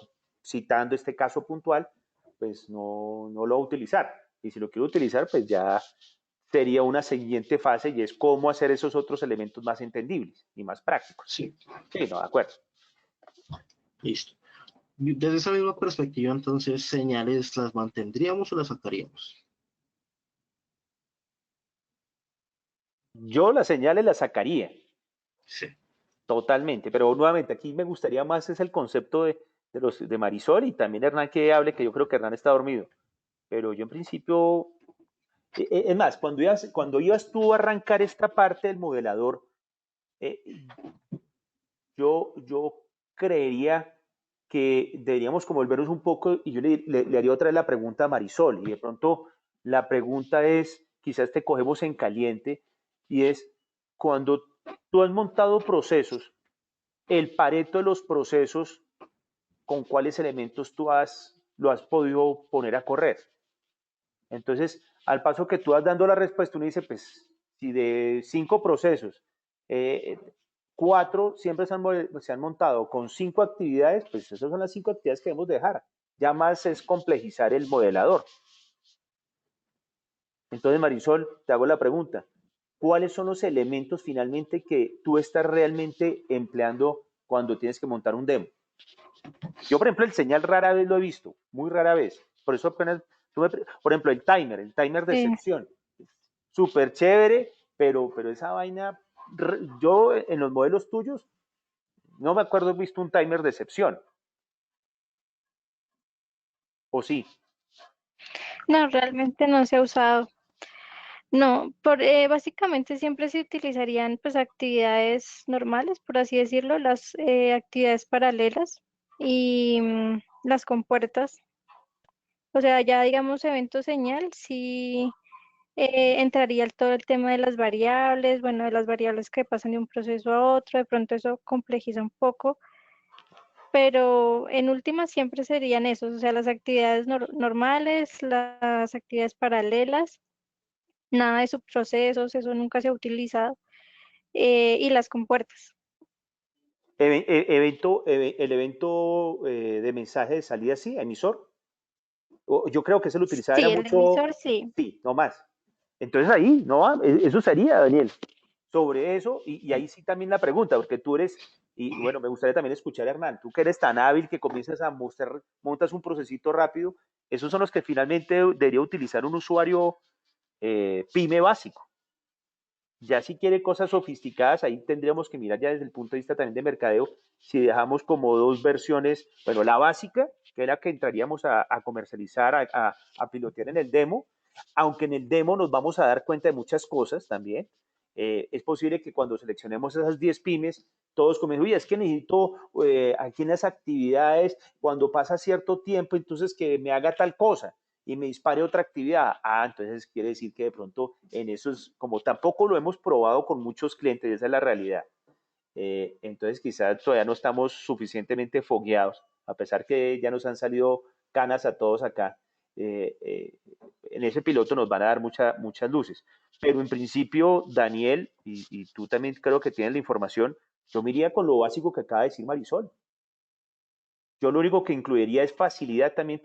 citando este caso puntual, pues no lo va a utilizar. Y si lo quiere utilizar, pues ya sería una siguiente fase y es cómo hacer esos otros elementos más entendibles y más prácticos. Sí, Sí, no, de acuerdo. listo. Desde esa misma perspectiva, entonces, señales, ¿las mantendríamos o las sacaríamos? Yo las señales las sacaría. Sí. Totalmente, pero nuevamente aquí me gustaría más es el concepto de Marisol y también Hernán que hable, que yo creo que Hernán está dormido, pero yo en principio, es más, cuando ibas tú a arrancar esta parte del modelador, eh, yo creería que deberíamos como volvernos un poco, y yo le haría otra vez la pregunta a Marisol, y de pronto la pregunta es, quizás te cogemos en caliente, y es, cuando tú has montado procesos, el pareto de los procesos, con cuáles elementos lo has podido poner a correr. Entonces, al paso que tú vas dando la respuesta, uno dice, pues, si de 5 procesos, 4 siempre se han montado con 5 actividades, pues esas son las 5 actividades que debemos dejar. Ya más es complejizar el modelador. Entonces, Marisol, te hago la pregunta. ¿Cuáles son los elementos finalmente que tú estás realmente empleando cuando tienes que montar un demo? Yo, por ejemplo, el señal rara vez lo he visto, muy rara vez. Por eso apenas, por ejemplo, el timer de sección. súper chévere, pero esa vaina, yo en los modelos tuyos, no me acuerdo, he visto un timer de excepción, ¿o sí? No, realmente no se ha usado. No, básicamente siempre se utilizarían pues actividades normales, por así decirlo, las actividades paralelas y las compuertas. O sea, ya digamos evento señal, sí entraría todo el tema de las variables, bueno, de las variables que pasan de un proceso a otro, de pronto eso complejiza un poco, pero en última siempre serían esos, o sea, las actividades normales, las actividades paralelas, nada de subprocesos, eso nunca se ha utilizado, y las compuertas. El evento de mensaje de salida, sí, emisor. Yo creo que se lo utilizaba era Sí, el mucho, emisor sí. sí, no más. Entonces ahí, no, eso sería, Daniel, sobre eso, y ahí sí también la pregunta, porque tú eres, y bueno, me gustaría también escuchar a Hernán, tú que eres tan hábil que comienzas a mostrar, montas un procesito rápido, esos son los que finalmente debería utilizar un usuario pyme básico. Ya si quiere cosas sofisticadas, ahí tendríamos que mirar ya desde el punto de vista también de mercadeo, si dejamos como dos versiones, bueno, la básica, que es la que entraríamos a comercializar, a pilotear en el demo, aunque en el demo nos vamos a dar cuenta de muchas cosas también. Es posible que cuando seleccionemos esas 10 pymes, todos comiencen, oye, es que necesito aquí en las actividades, cuando pasa cierto tiempo, entonces que me haga tal cosa y me dispare otra actividad. Entonces quiere decir que de pronto en eso es, como tampoco lo hemos probado con muchos clientes, esa es la realidad. Entonces quizás todavía no estamos suficientemente fogueados, a pesar que ya nos han salido canas a todos acá. Eh, eh, en ese piloto nos van a dar muchas luces. Pero en principio, Daniel, y tú también creo que tienes la información, yo me iría con lo básico que acaba de decir Marisol. Yo lo único que incluiría es facilidad también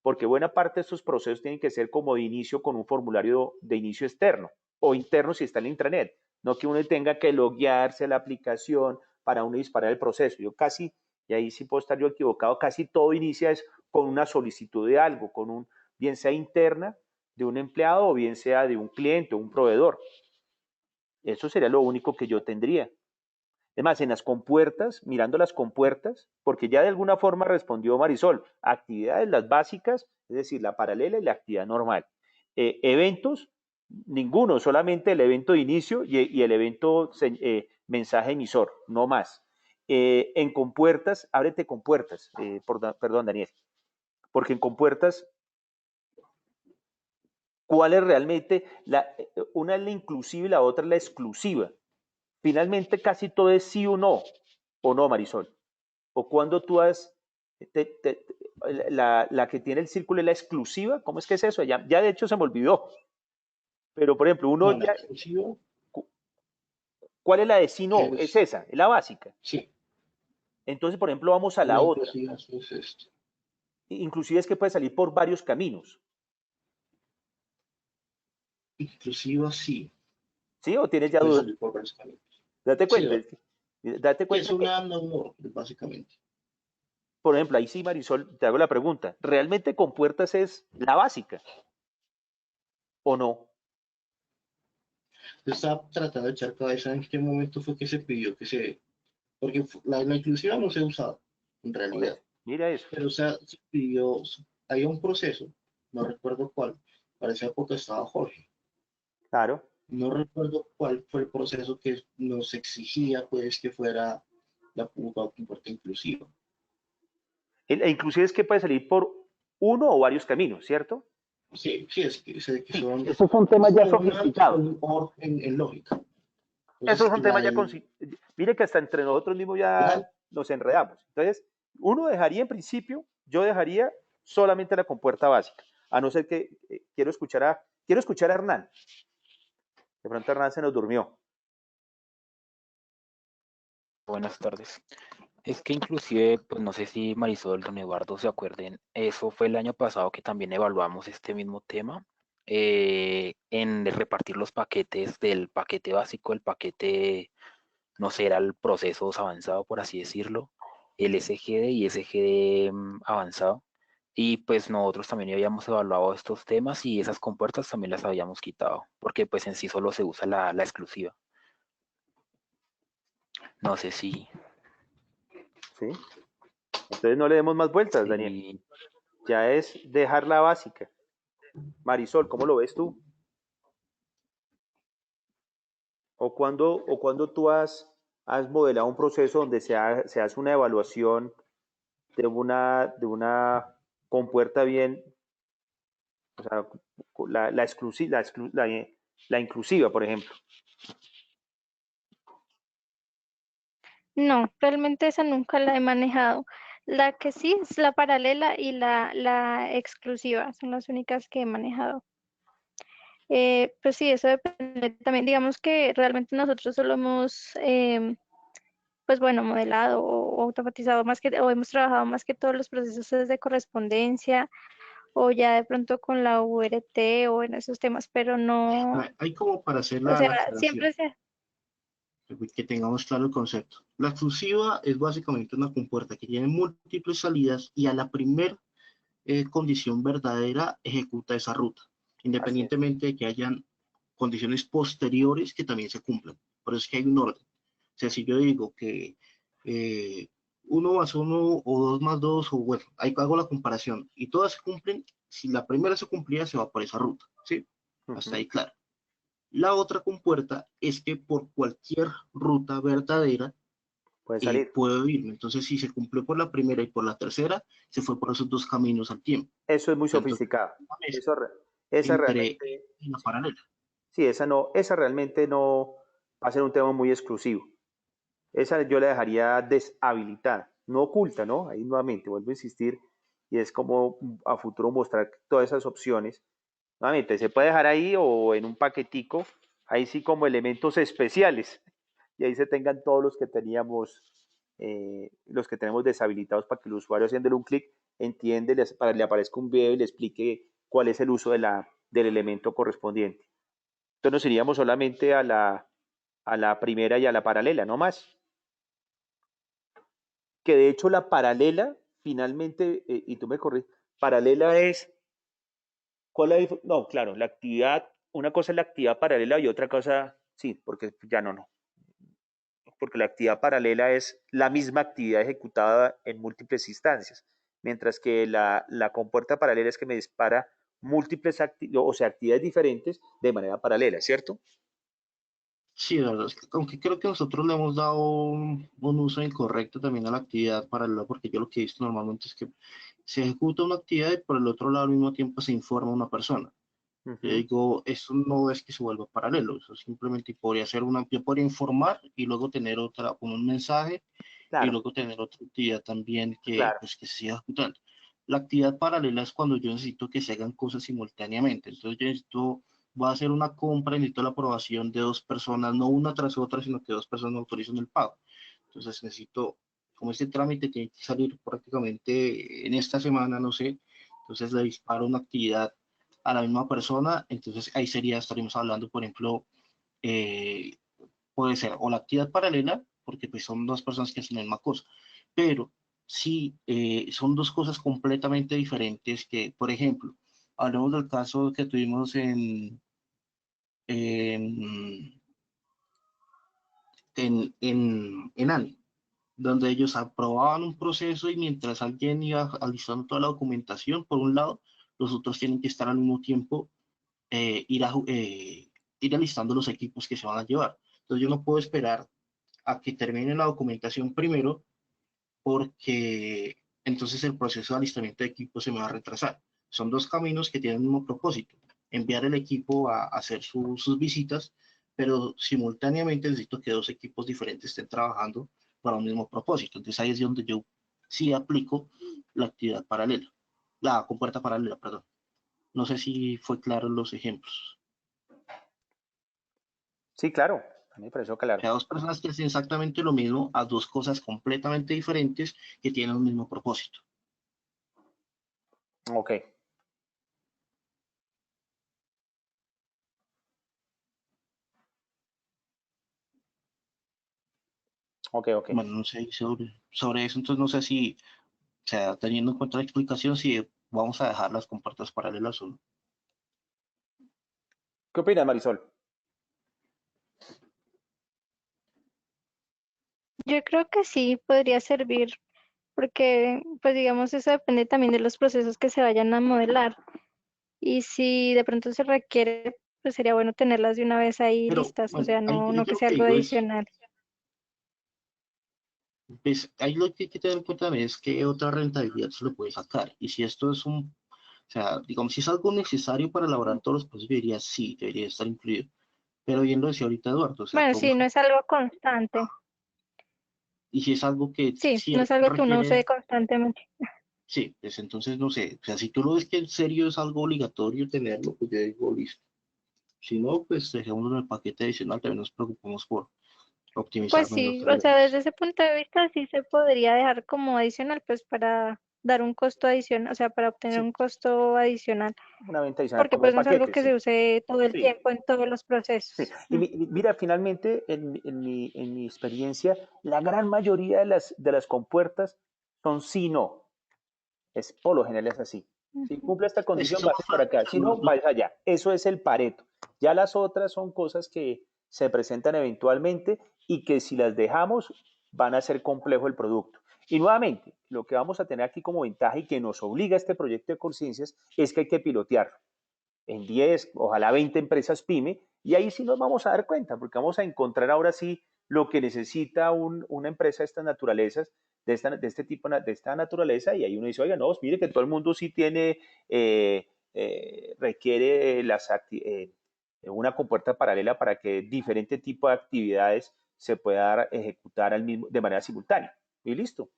porque buena parte de estos procesos tienen que ser como de inicio con un formulario de inicio externo o interno si está en la intranet, no que uno tenga que loguearse a la aplicación para uno disparar el proceso. Yo casi, y ahí sí puedo estar yo equivocado, casi todo inicia es con una solicitud de algo, bien sea interna de un empleado o bien sea de un cliente o un proveedor. Eso sería lo único que yo tendría. Además, en las compuertas, mirando las compuertas, porque ya de alguna forma respondió Marisol, actividades las básicas, es decir, la paralela y la actividad normal. Eventos, ninguno, solamente el evento de inicio y el evento mensaje emisor, no más. En compuertas, ábrete compuertas, perdón, Daniel, porque en compuertas, ¿cuál es realmente? Una es la inclusiva y la otra es la exclusiva. Finalmente, casi todo es sí o no, Marisol. O cuando tú has, te, te, la que tiene el círculo es la exclusiva, ¿cómo es que es eso? Ya de hecho se me olvidó, pero por ejemplo, uno No, la ya, exclusiva ¿cuál es la de sí no? Es es, esa, es la básica. sí, Entonces, por ejemplo, vamos a la la otra. inclusiva es esto. Inclusive es que puede salir por varios caminos, Inclusiva sí, ¿sí? ¿O tienes ya puede dudas? salir por varios caminos. Date Sí, cuenta, date es cuenta que, una no, básicamente. por ejemplo, ahí sí, Marisol, te hago la pregunta, ¿realmente compuertas es la básica o no? Yo estaba tratando de echar cabeza en qué momento fue que se pidió que se, porque la inclusiva no se ha usado, en Por eso, realidad, mira eso, pero o sea, se pidió, hay un proceso, no recuerdo cuál, para esa época estaba Jorge, claro. no recuerdo cuál fue el proceso que nos exigía, pues, que fuera la compuerta inclusiva. Inclusive es que puede salir por uno o varios caminos, ¿cierto? Sí, sí, es que, sé que Sí, son, esos son temas es ya como una sofisticados. OR en lógica. Esos Entonces, son temas ya mire que hasta entre nosotros mismos ya la, nos enredamos. Entonces, uno dejaría en principio, yo dejaría solamente la compuerta básica, a no ser que quiero escuchar a Hernán. De pronto Hernán se nos durmió. Buenas tardes. Es que inclusive, pues no sé si Marisol, don Eduardo se acuerden, eso fue el año pasado que también evaluamos este mismo tema, en repartir los paquetes del paquete básico, el paquete, no sé, era el procesos avanzado, por así decirlo, el SGD y SGD avanzado. Y pues nosotros también habíamos evaluado estos temas y esas compuertas también las habíamos quitado, porque pues en sí solo se usa la exclusiva. No sé si... ¿sí? Entonces no le demos más vueltas, Daniel. si Ya es dejar la básica. Marisol, ¿cómo lo ves tú? ¿O cuando tú has modelado un proceso donde se hace una evaluación de una compuerta bien, o sea, la inclusiva, por ejemplo? No, realmente esa nunca la he manejado. La que sí es la paralela y la exclusiva, son las únicas que he manejado. Pues sí, eso depende también. Digamos que realmente nosotros solo hemos, pues bueno, modelado o automatizado más que, o hemos trabajado más que todos los procesos desde correspondencia o ya de pronto con la URT o en esos temas, pero no, Hay como para hacer o la, sea, la aclaración, siempre se... que tengamos claro el concepto. La exclusiva es básicamente una compuerta que tiene múltiples salidas y a la primera condición verdadera ejecuta esa ruta, Así es. independientemente de que hayan condiciones posteriores que también se cumplan. Por eso es que hay un orden. O sea, si yo digo que 1 más 1 o 2 más 2, o bueno, ahí hago la comparación y todas se cumplen, si la primera se cumplía, se va por esa ruta, ¿sí? Hasta Ujú. ahí claro. La otra compuerta es que por cualquier ruta verdadera Puede salir. puedo irme. Entonces, si se cumplió por la primera y por la tercera, se fue por esos dos caminos al tiempo. Eso es muy O sea, entonces, sofisticado. una mezcla Eso, esa entre realmente, y la paralela. sí, esa realmente no va a ser un tema muy exclusivo. Esa yo la dejaría deshabilitada, no oculta, ¿no? Ahí nuevamente vuelvo a insistir y es como a futuro mostrar todas esas opciones. Nuevamente, se puede dejar ahí o en un paquetico, ahí sí como elementos especiales y ahí se tengan todos los que tenemos deshabilitados para que el usuario haciéndole un clic entiende, le aparezca un video y le explique cuál es el uso del elemento correspondiente. Entonces nos iríamos solamente a la primera y a la paralela, no más. Que de hecho la paralela, finalmente, y tú me corriges, paralela es, no, claro, la actividad, una cosa es la actividad paralela y otra cosa, sí, porque ya no, porque la actividad paralela es la misma actividad ejecutada en múltiples instancias, mientras que la compuerta paralela es que me dispara múltiples actividades diferentes de manera paralela, ¿cierto? Sí, la verdad es que, aunque creo que nosotros le hemos dado un uso incorrecto también a la actividad paralela, porque yo lo que he visto normalmente es que se ejecuta una actividad y por el otro lado al mismo tiempo se informa a una persona. Yo Ujú. digo, eso no es que se vuelva paralelo, eso simplemente podría ser una, yo podría informar y luego tener otra, un mensaje y Claro, luego tener otra actividad también que, claro. pues, que se siga ejecutando. La actividad paralela es cuando yo necesito que se hagan cosas simultáneamente. Entonces yo necesito, voy a hacer una compra, necesito la aprobación de dos personas, no una tras otra, sino que dos personas me autorizan el pago. Entonces necesito, como este trámite tiene que salir prácticamente en esta semana, no sé, entonces le disparo una actividad a la misma persona, entonces ahí sería, estaríamos hablando, por ejemplo, eh, puede ser o la actividad paralela, porque pues son dos personas que hacen la misma cosa, pero si son dos cosas completamente diferentes que, por ejemplo, hablemos del caso que tuvimos en, en ANI, donde ellos aprobaban un proceso y mientras alguien iba alistando toda la documentación, por un lado, los otros tienen que estar al mismo tiempo ir alistando los equipos que se van a llevar. Entonces yo no puedo esperar a que termine la documentación primero porque entonces el proceso de alistamiento de equipos se me va a retrasar. Son dos caminos que tienen el mismo propósito, enviar el equipo a hacer sus visitas, pero simultáneamente necesito que dos equipos diferentes estén trabajando para un mismo propósito. Entonces ahí es donde yo sí aplico la actividad paralela, la compuerta paralela, perdón. No sé si fue claro los ejemplos. Sí, claro, a mí me pareció O claro. sea, dos personas que hacen exactamente lo mismo a dos cosas completamente diferentes que tienen un mismo propósito. Ok, ok, ok. Bueno, no sé sobre eso, entonces no sé si, o sea, teniendo en cuenta la explicación, si vamos a dejar las compuertas paralelas o no. ¿Qué opinas, Marisol? Yo creo que sí podría servir, porque pues digamos eso depende también de los procesos que se vayan a modelar. Y si de pronto se requiere, pues sería bueno tenerlas de una vez ahí Pero listas, o bueno, sea, ahí no yo que lo sea que algo digo es, adicional. pues, ahí lo que hay que tener en cuenta también es que otra rentabilidad se le puede sacar. Y si esto es un, o sea, digamos, si es algo necesario para elaborar todos los procesos, yo diría sí, debería estar incluido. Pero bien lo decía ahorita Eduardo, o sea, Bueno, sí, no es algo constante. y si es algo que Sí, sí no es algo que uno use requiere, constantemente. sí, pues entonces no sé, o sea, si tú lo ves que en serio es algo obligatorio tenerlo, pues yo digo listo. Si no, pues dejémoslo en el paquete adicional, también nos preocupamos por Pues optimizar menos sí, o sea, tareas. desde ese punto de vista sí se podría dejar como adicional, pues para dar un costo adicional, o sea, para obtener Sí, un costo adicional, una venta adicional porque como pues no es algo paquete, que sí. se use todo el Sí, tiempo en todos los sí. procesos. Y mira, finalmente, en mi experiencia, la gran mayoría de las compuertas son sí, no. Es, por lo general es así. Si Ujú. cumple esta Es que condición, son vas para acá. Si no, factores, vas allá. Eso es el Pareto. Ya las otras son cosas que se presentan eventualmente y que si las dejamos van a ser complejo el producto. Y nuevamente, lo que vamos a tener aquí como ventaja y que nos obliga a este proyecto de conciencias es que hay que pilotearlo en 10, ojalá 20 empresas pyme, y ahí sí nos vamos a dar cuenta, porque vamos a encontrar ahora sí lo que necesita una empresa de estas naturalezas, de este tipo, de esta naturaleza, y ahí uno dice, oiga, no, mire que todo el mundo sí tiene, requiere una compuerta paralela para que diferente tipo de actividades se pueda ejecutar de manera simultánea, y listo.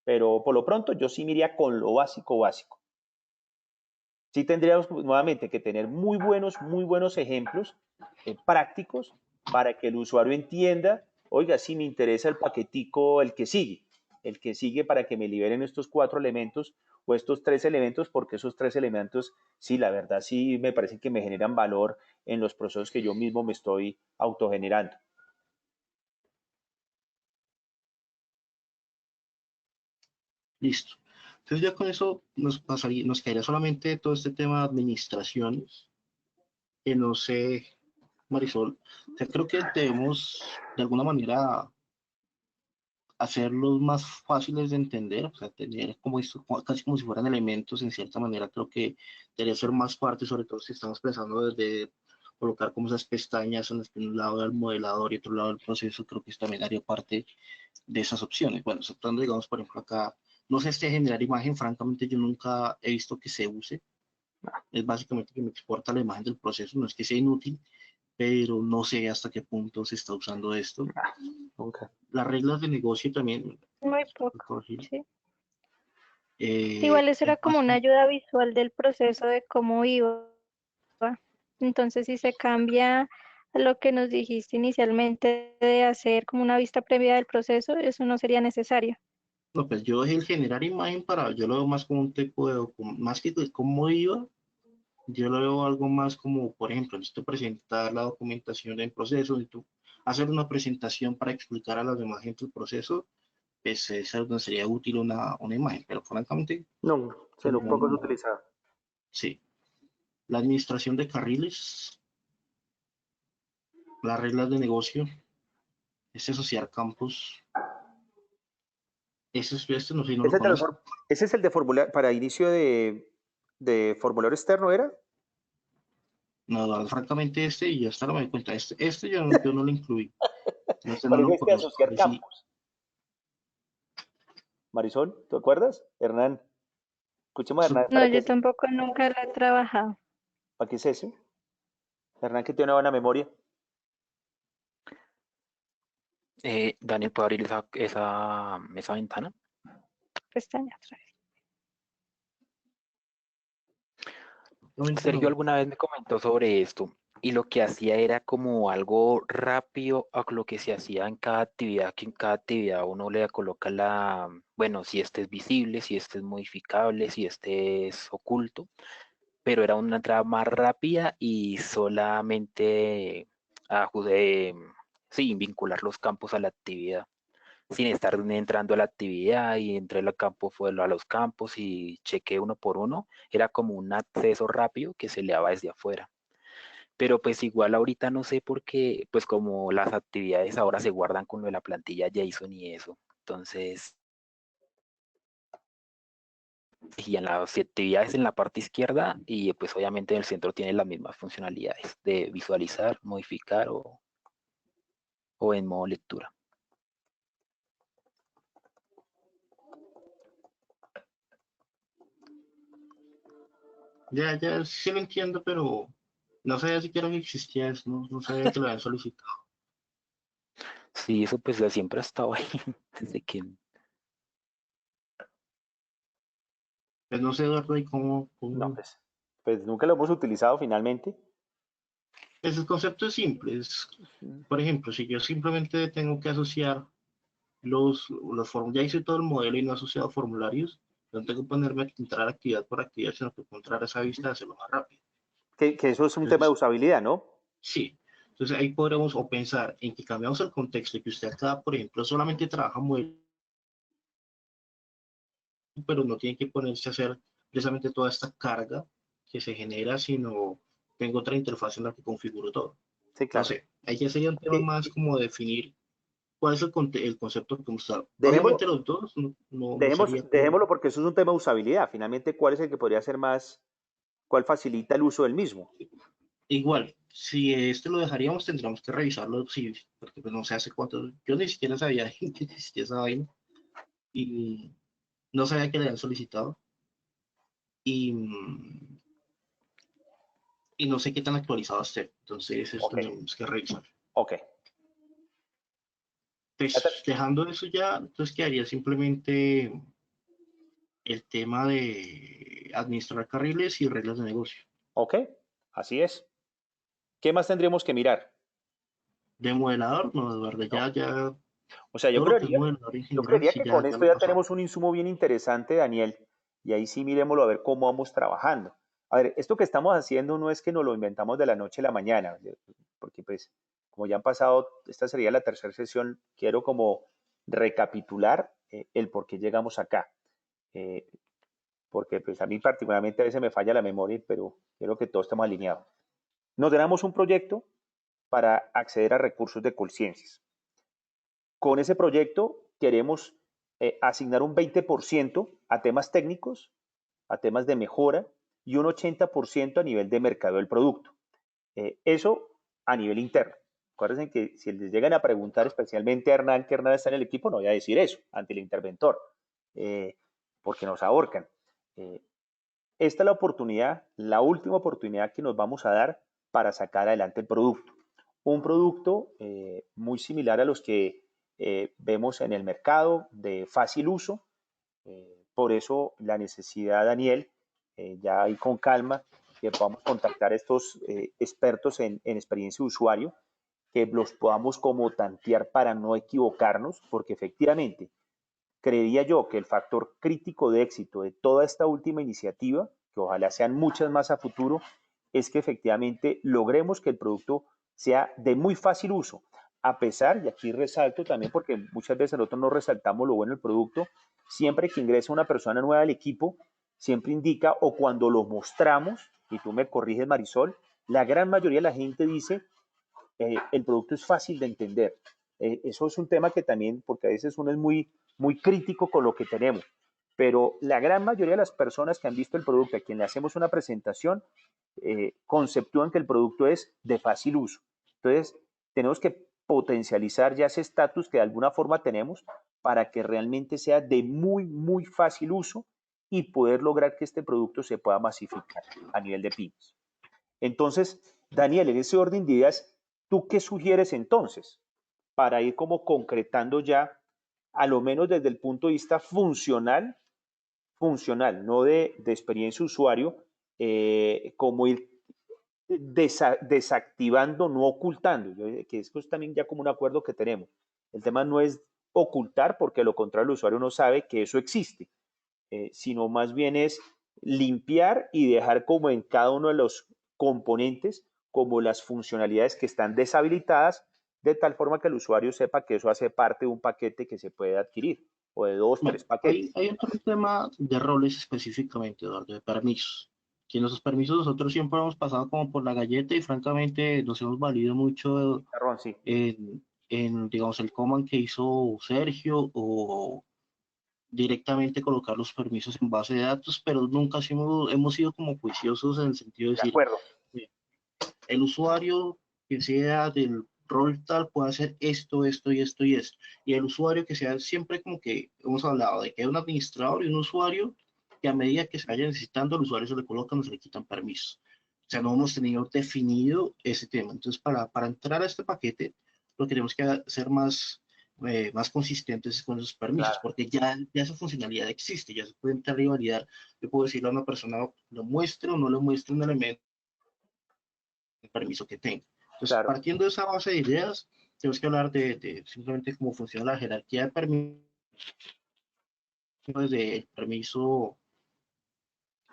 Pero por lo pronto yo sí me iría con lo básico básico. Sí tendríamos nuevamente que tener muy buenos ejemplos prácticos para que el usuario entienda, oiga, sí me interesa el paquetico, el que sigue para que me liberen estos 4 elementos o estos 3 elementos, porque esos 3 elementos, sí, la verdad, sí me parece que me generan valor en los procesos que yo mismo me estoy autogenerando. listo. Entonces ya con eso nos pasaría, nos quedaría solamente todo este tema de administraciones, que no sé, Marisol, o sea, creo que debemos de alguna manera hacerlos más fáciles de entender, o sea, tener como esto, casi como si fueran elementos en cierta manera, creo que debería ser más parte, sobre todo si estamos pensando desde colocar como esas pestañas en un lado del modelador y otro lado del proceso, creo que eso también haría parte de esas opciones. Bueno, aceptando, digamos, por ejemplo, acá, no sé, este generar imagen, francamente yo nunca he visto que se use, es básicamente que me exporta la imagen del proceso, no es que sea inútil, pero no sé hasta qué punto se está usando esto. Nunca. Las reglas de negocio también, Muy poco, sí. Igual eso era como una ayuda visual del proceso de cómo iba. Entonces, si se cambia a lo que nos dijiste inicialmente de hacer como una vista previa del proceso, eso no sería necesario. no, pues yo el generar imagen para, yo lo veo más como un tipo de, más que de cómo iba, yo lo veo algo más como, por ejemplo, necesito presentar la documentación del proceso, necesito hacer una presentación para explicar a los demás gente el proceso, pues eso no sería útil una imagen, pero francamente, No, se lo como, poco es utilizado. sí, la administración de carriles, las reglas de negocio, este asociar campos, este no sé, no lo ¿Ese, conozco. ese es el de formulario para inicio de formulario externo, ¿era? No, francamente y ya hasta no me doy cuenta, yo no lo incluí, no ¿Cuál es lo este conozco, asociar campos? Marisol, ¿te acuerdas? Hernán, escuchemos a Hernán, No, yo tampoco nunca la he trabajado. ¿para qué es eso? Hernán, que tiene una buena memoria. Daniel, ¿puedo abrir esa ventana? Pestaña otra Sergio alguna vez me comentó sobre esto y lo que hacía era como algo rápido a lo que se hacía en cada actividad, que en cada actividad uno le coloca bueno, si este es visible, si este es modificable, si este es oculto, pero era una entrada más rápida y solamente sí, vincular los campos a la actividad. sin estar entrando a la actividad y entré al campo, fue a los campos y chequé uno por uno. Era como un acceso rápido que se le daba desde afuera. Pero pues igual ahorita no sé por qué, pues como las actividades ahora se guardan con lo de la plantilla JSON y eso. Entonces, y en las actividades en la parte izquierda y pues obviamente en el centro tiene las mismas funcionalidades de visualizar, modificar o en modo lectura. Ya sí lo entiendo, pero no sabía siquiera que existía eso, no sabía que lo habían solicitado. Sí, eso pues ya siempre ha estado ahí, desde que Pues no sé, Eduardo, y No, pues nunca lo hemos utilizado finalmente. Pues el concepto es simple. Por ejemplo, si yo simplemente tengo que asociar ya hice todo el modelo y no he asociado formularios, no tengo que ponerme a entrar actividad por actividad, sino que puedo entrar a esa vista y hacerlo más rápido. Que eso es un tema de Entonces, usabilidad, ¿no? sí. Entonces ahí podremos o pensar en que cambiamos el contexto y que usted acá, por ejemplo, solamente trabaja modelo, pero no tiene que ponerse a hacer precisamente toda esta carga que se genera, sino tengo otra interfaz en la que configuro todo. Sí, No claro. sé, ahí ya sería un tema Eh, más como definir cuál es el concepto que usar. dejémoslo, Obviamente los dos no sería como dejémoslo porque eso es un tema de usabilidad. Finalmente, ¿cuál es el que podría ser más, cuál facilita el uso del mismo? igual. Si este lo dejaríamos, tendríamos que revisarlo, sí, porque pues no sé hace cuánto, yo ni siquiera sabía que existía esa vaina y no sabía que le habían solicitado y, y no sé qué tan actualizado esté. Entonces eso Ok, tendríamos que revisar. ok. Pues dejando eso ya, entonces quedaría simplemente el tema de administrar carriles y reglas de negocio. Ok, así es. ¿Qué más tendríamos que mirar? De modelador, no, de verdad, No. ya O sea, todo lo que es modelador en yo general, creería sí, que con ya esto lo ya pasamos. tenemos un insumo bien interesante, Daniel, y ahí sí miremoslo a ver cómo vamos trabajando. A ver, esto que estamos haciendo no es que nos lo inventamos de la noche a la mañana, porque pues como ya han pasado, esta sería la tercera sesión, quiero como recapitular el por qué llegamos acá. Eh, porque pues a mí particularmente a veces me falla la memoria, pero quiero que todos estemos alineados. Nos ganamos un proyecto para acceder a recursos de Colciencias. Con ese proyecto queremos asignar un 20% a temas técnicos, a temas de mejora y un 80% a nivel de mercado del producto. Eso a nivel interno. Acuérdense que si les llegan a preguntar especialmente a Hernán, que Hernán está en el equipo, no voy a decir eso ante el interventor, porque nos ahorcan. Esta es la oportunidad, la última oportunidad que nos vamos a dar para sacar adelante el producto. Un producto muy similar a los que vemos en el mercado de fácil uso. Por eso la necesidad, Daniel, ya ahí con calma, que podamos contactar a estos expertos en experiencia de usuario, que los podamos como tantear para no equivocarnos, porque efectivamente creería yo que el factor crítico de éxito de toda esta última iniciativa, que ojalá sean muchas más a futuro, es que efectivamente logremos que el producto sea de muy fácil uso, a pesar, y aquí resalto también porque muchas veces nosotros no resaltamos lo bueno del producto, siempre que ingresa una persona nueva al equipo, siempre indica, o cuando lo mostramos, y tú me corriges Marisol, la gran mayoría de la gente dice, el producto es fácil de entender. Eso es un tema que también, porque a veces uno es muy crítico con lo que tenemos, pero la gran mayoría de las personas que han visto el producto, a quien le hacemos una presentación, conceptúan que el producto es de fácil uso. Entonces, tenemos que potencializar ya ese estatus que de alguna forma tenemos para que realmente sea de muy fácil uso y poder lograr que este producto se pueda masificar a nivel de pymes. Entonces, Daniel, en ese orden de ideas, ¿tú qué sugieres entonces para ir como concretando ya, a lo menos desde el punto de vista funcional, no de experiencia usuario, como ir desactivando, no ocultando, que esto es también ya como un acuerdo que tenemos. El tema no es ocultar, porque lo contrario el usuario no sabe que eso existe, sino más bien es limpiar y dejar como en cada uno de los componentes como las funcionalidades que están deshabilitadas de tal forma que el usuario sepa que eso hace parte de un paquete que se puede adquirir, o de 2, 3 paquetes. Hay otro tema de roles específicamente, Eduardo, de permisos. Que nuestros permisos nosotros siempre hemos pasado como por la galleta y francamente nos hemos valido mucho Ron, sí. digamos, el command que hizo Sergio o directamente colocar los permisos en base de datos, pero nunca hemos sido como juiciosos en el sentido de De decir, acuerdo. el usuario que sea del rol tal puede hacer esto, esto y esto y esto. Y el usuario que sea siempre como que hemos hablado de que hay un administrador y un usuario que a medida que se vaya necesitando, al usuario se le colocan o se le quitan permisos. O sea, no hemos tenido definido ese tema. Entonces, para entrar a este paquete, lo que tenemos que hacer más consistentes con esos permisos, Claro. porque ya esa funcionalidad existe, ya se puede entrar y validar. Yo puedo decirle a una persona, lo muestre o no le muestre un elemento el permiso que tenga. Entonces, Claro. partiendo de esa base de ideas, tenemos que hablar de simplemente cómo funciona la jerarquía de permisos, desde el permiso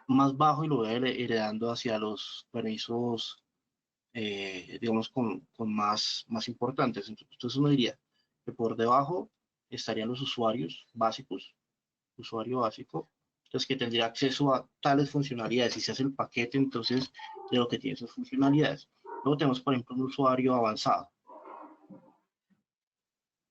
más bajo y lo voy heredando hacia los permisos, digamos, con más importantes. Entonces, uno diría que por debajo estarían los usuarios básicos, usuario básico, entonces que tendría acceso a tales funcionalidades. Si se hace el paquete, entonces, de lo que tiene esas funcionalidades. Luego tenemos, por ejemplo, un usuario avanzado.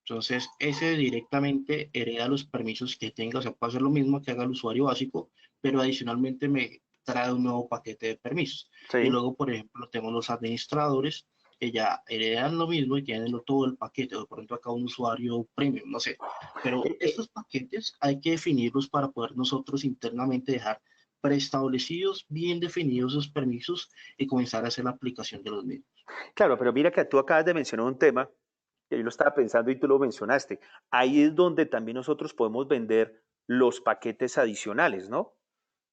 Entonces, ese directamente hereda los permisos que tenga, o sea, puede hacer lo mismo que haga el usuario básico, pero adicionalmente me trae un nuevo paquete de permisos. Sí. Y luego, por ejemplo, tenemos los administradores que ya heredan lo mismo y tienen todo el paquete, o por ejemplo acá un usuario premium, no sé. Pero estos paquetes hay que definirlos para poder nosotros internamente dejar preestablecidos, bien definidos esos permisos y comenzar a hacer la aplicación de los mismos. Claro, pero mira que tú acabas de mencionar un tema que yo lo estaba pensando y tú lo mencionaste. Ahí es donde también nosotros podemos vender los paquetes adicionales, ¿no?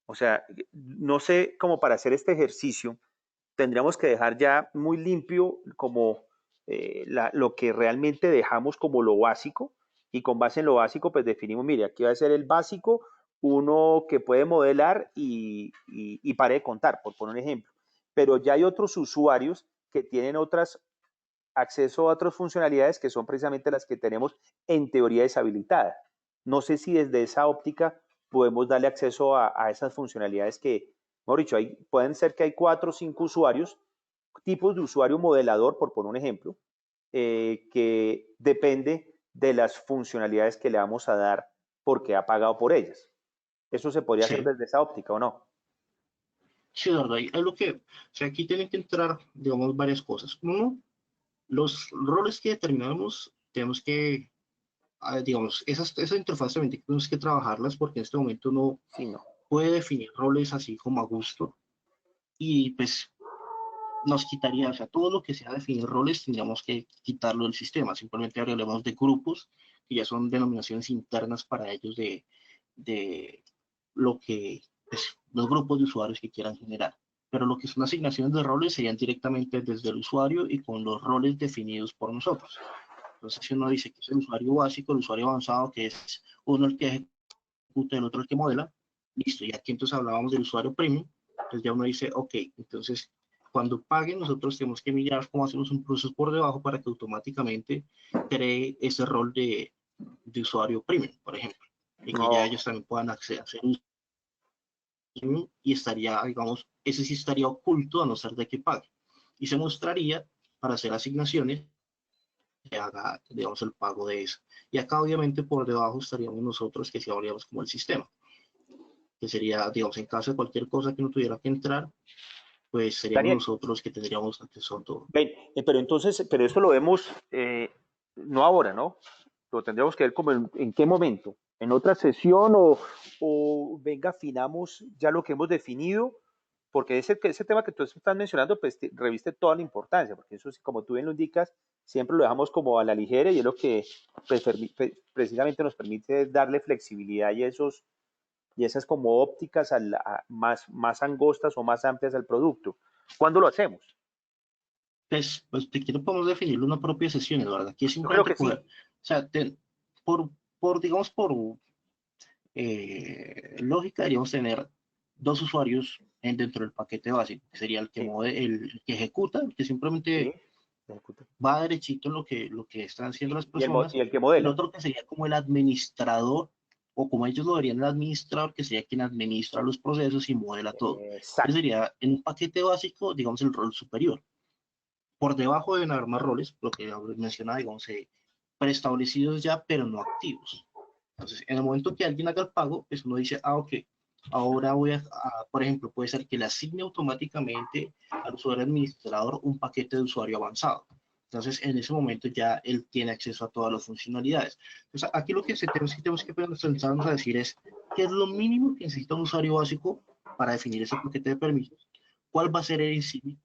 O sea, no sé, como para hacer este ejercicio, tendríamos que dejar ya muy limpio como lo que realmente dejamos como lo básico y con base en lo básico pues definimos, mire, aquí va a ser el básico, uno que puede modelar y pare de contar, por poner un ejemplo. Pero ya hay otros usuarios que tienen acceso a otras funcionalidades que son precisamente las que tenemos en teoría deshabilitadas. No sé si desde esa óptica podemos darle acceso a esas funcionalidades que, mejor dicho, pueden ser que hay 4 o 5 usuarios, tipos de usuario modelador, por poner un ejemplo, que depende de las funcionalidades que le vamos a dar porque ha pagado por ellas. ¿Eso se podría hacer Sí. desde esa óptica o no? Sí, de verdad, es lo que, o sea, aquí tienen que entrar, digamos, varias cosas. Uno, los roles que determinamos, tenemos que, digamos, esa interfaz también tenemos que trabajarlas porque en este momento no Sí, no. puede definir roles así como a gusto y pues nos quitaría, o sea, todo lo que sea definir roles tendríamos que quitarlo del sistema, simplemente hablemos de grupos, que ya son denominaciones internas para ellos de lo que, pues, los grupos de usuarios que quieran generar. Pero lo que son asignaciones de roles serían directamente desde el usuario y con los roles definidos por nosotros. Entonces, si uno dice que es el usuario básico, el usuario avanzado, que es uno el que ejecuta, el otro el que modela, listo. Y aquí entonces hablábamos del usuario premium, entonces ya uno dice, ok, entonces cuando paguen nosotros tenemos que mirar cómo hacemos un proceso por debajo para que automáticamente cree ese rol de usuario premium, por ejemplo, y que ya No. ellos también puedan acceder a hacer un y estaría, digamos, ese sí estaría oculto a no ser de que pague. Y se mostraría para hacer asignaciones que haga, digamos, el pago de eso. Y acá obviamente por debajo estaríamos nosotros que si habríamos como el sistema, que sería, digamos, en caso de cualquier cosa que no tuviera que entrar, pues seríamos Daniel, nosotros que tendríamos acceso a todo. ven, pero entonces, pero esto lo vemos no ahora, ¿no? Lo tendríamos que ver como en qué momento, en otra sesión o venga, afinamos ya lo que hemos definido, porque ese tema que tú estás mencionando, pues reviste toda la importancia, porque eso, como tú bien lo indicas, siempre lo dejamos como a la ligera y es lo que pues, precisamente nos permite darle flexibilidad y esas como ópticas más angostas o más amplias al producto. ¿Cuándo lo hacemos? Pues te quiero podemos definirlo una propia sesión, Eduardo. Aquí es Yo creo simplemente que coger, sí. o sea, digamos, por lógica, deberíamos tener dos usuarios dentro del paquete básico, que sería el que, Sí, el que ejecuta, el que sí, simplemente va derechito en lo que están haciendo las Y personas. el que El modela. otro que sería como el administrador, o como ellos lo verían, el administrador, que sería quien administra los procesos y modela todo. Exacto. Ese sería en un paquete básico, digamos, el rol superior. Por debajo deben haber más roles, lo que mencionaba, digamos, preestablecidos ya, pero no activos. Entonces, en el momento que alguien haga el pago, pues uno dice, ah, ok, ahora voy por ejemplo, puede ser que le asigne automáticamente al usuario administrador un paquete de usuario avanzado. Entonces, en ese momento ya él tiene acceso a todas las funcionalidades. Entonces, aquí lo que tenemos que pensarnos a decir es, ¿qué es lo mínimo que necesita un usuario básico para definir ese paquete de permisos? ¿Cuál va a ser el insignia?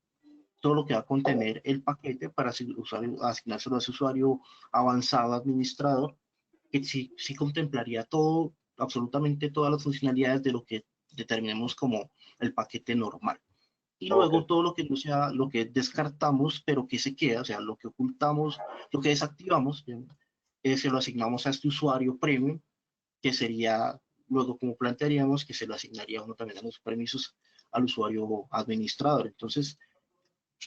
Todo lo que va a contener el paquete para asignárselo a ese usuario avanzado administrador, que sí contemplaría todo, absolutamente todas las funcionalidades de lo que determinemos como el paquete normal. Y luego todo lo que no sea, lo que descartamos, pero que se queda, o sea, lo que ocultamos, lo que desactivamos, se lo asignamos a este usuario premium, que sería, luego como plantearíamos, que se lo asignaría uno también a los permisos al usuario administrador. Entonces,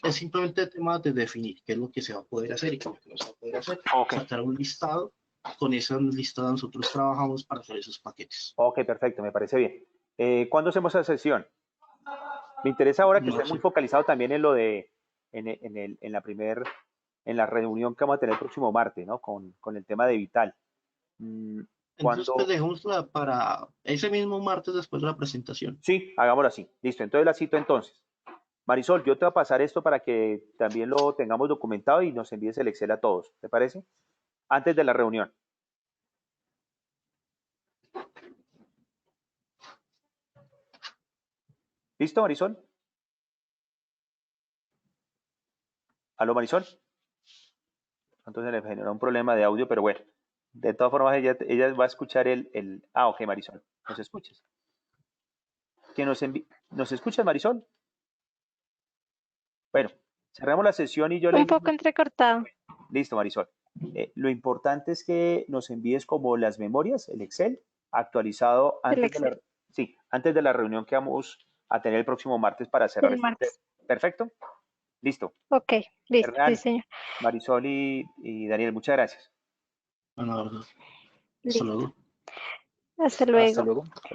es simplemente el tema de definir qué es lo que se va a poder hacer y qué es lo que no se va a poder hacer. Sacar un listado, con ese listado nosotros trabajamos para hacer esos paquetes. Ok, perfecto, me parece bien. ¿Cuándo hacemos esa sesión? Me interesa ahora que esté muy focalizado también en lo de, en la reunión que vamos a tener el próximo martes, ¿no? Con el tema de Vital. Entonces, pues dejémosla para ese mismo martes después de la presentación. Sí, hagámoslo así. Listo, entonces la cito entonces. Marisol, yo te voy a pasar esto para que también lo tengamos documentado y nos envíes el Excel a todos, ¿te parece? Antes de la reunión. ¿Listo, Marisol? ¿Aló, Marisol? Entonces le generó un problema de audio, pero bueno. De todas formas, ella va a escuchar Ah, ok, Marisol. ¿Nos escuchas? ¿Que nos escuchas, Marisol? Bueno, cerramos la sesión y yo le... Un poco entrecortado. Listo, Marisol. Lo importante es que nos envíes como las memorias, el Excel, actualizado antes de la reunión que vamos a tener el próximo martes para cerrar El martes. ¿Perfecto? Listo. Ok, listo, Hernán, sí, señor. Marisol y Daniel, muchas gracias. Bueno, hasta Listo. luego. Hasta luego. Hasta luego.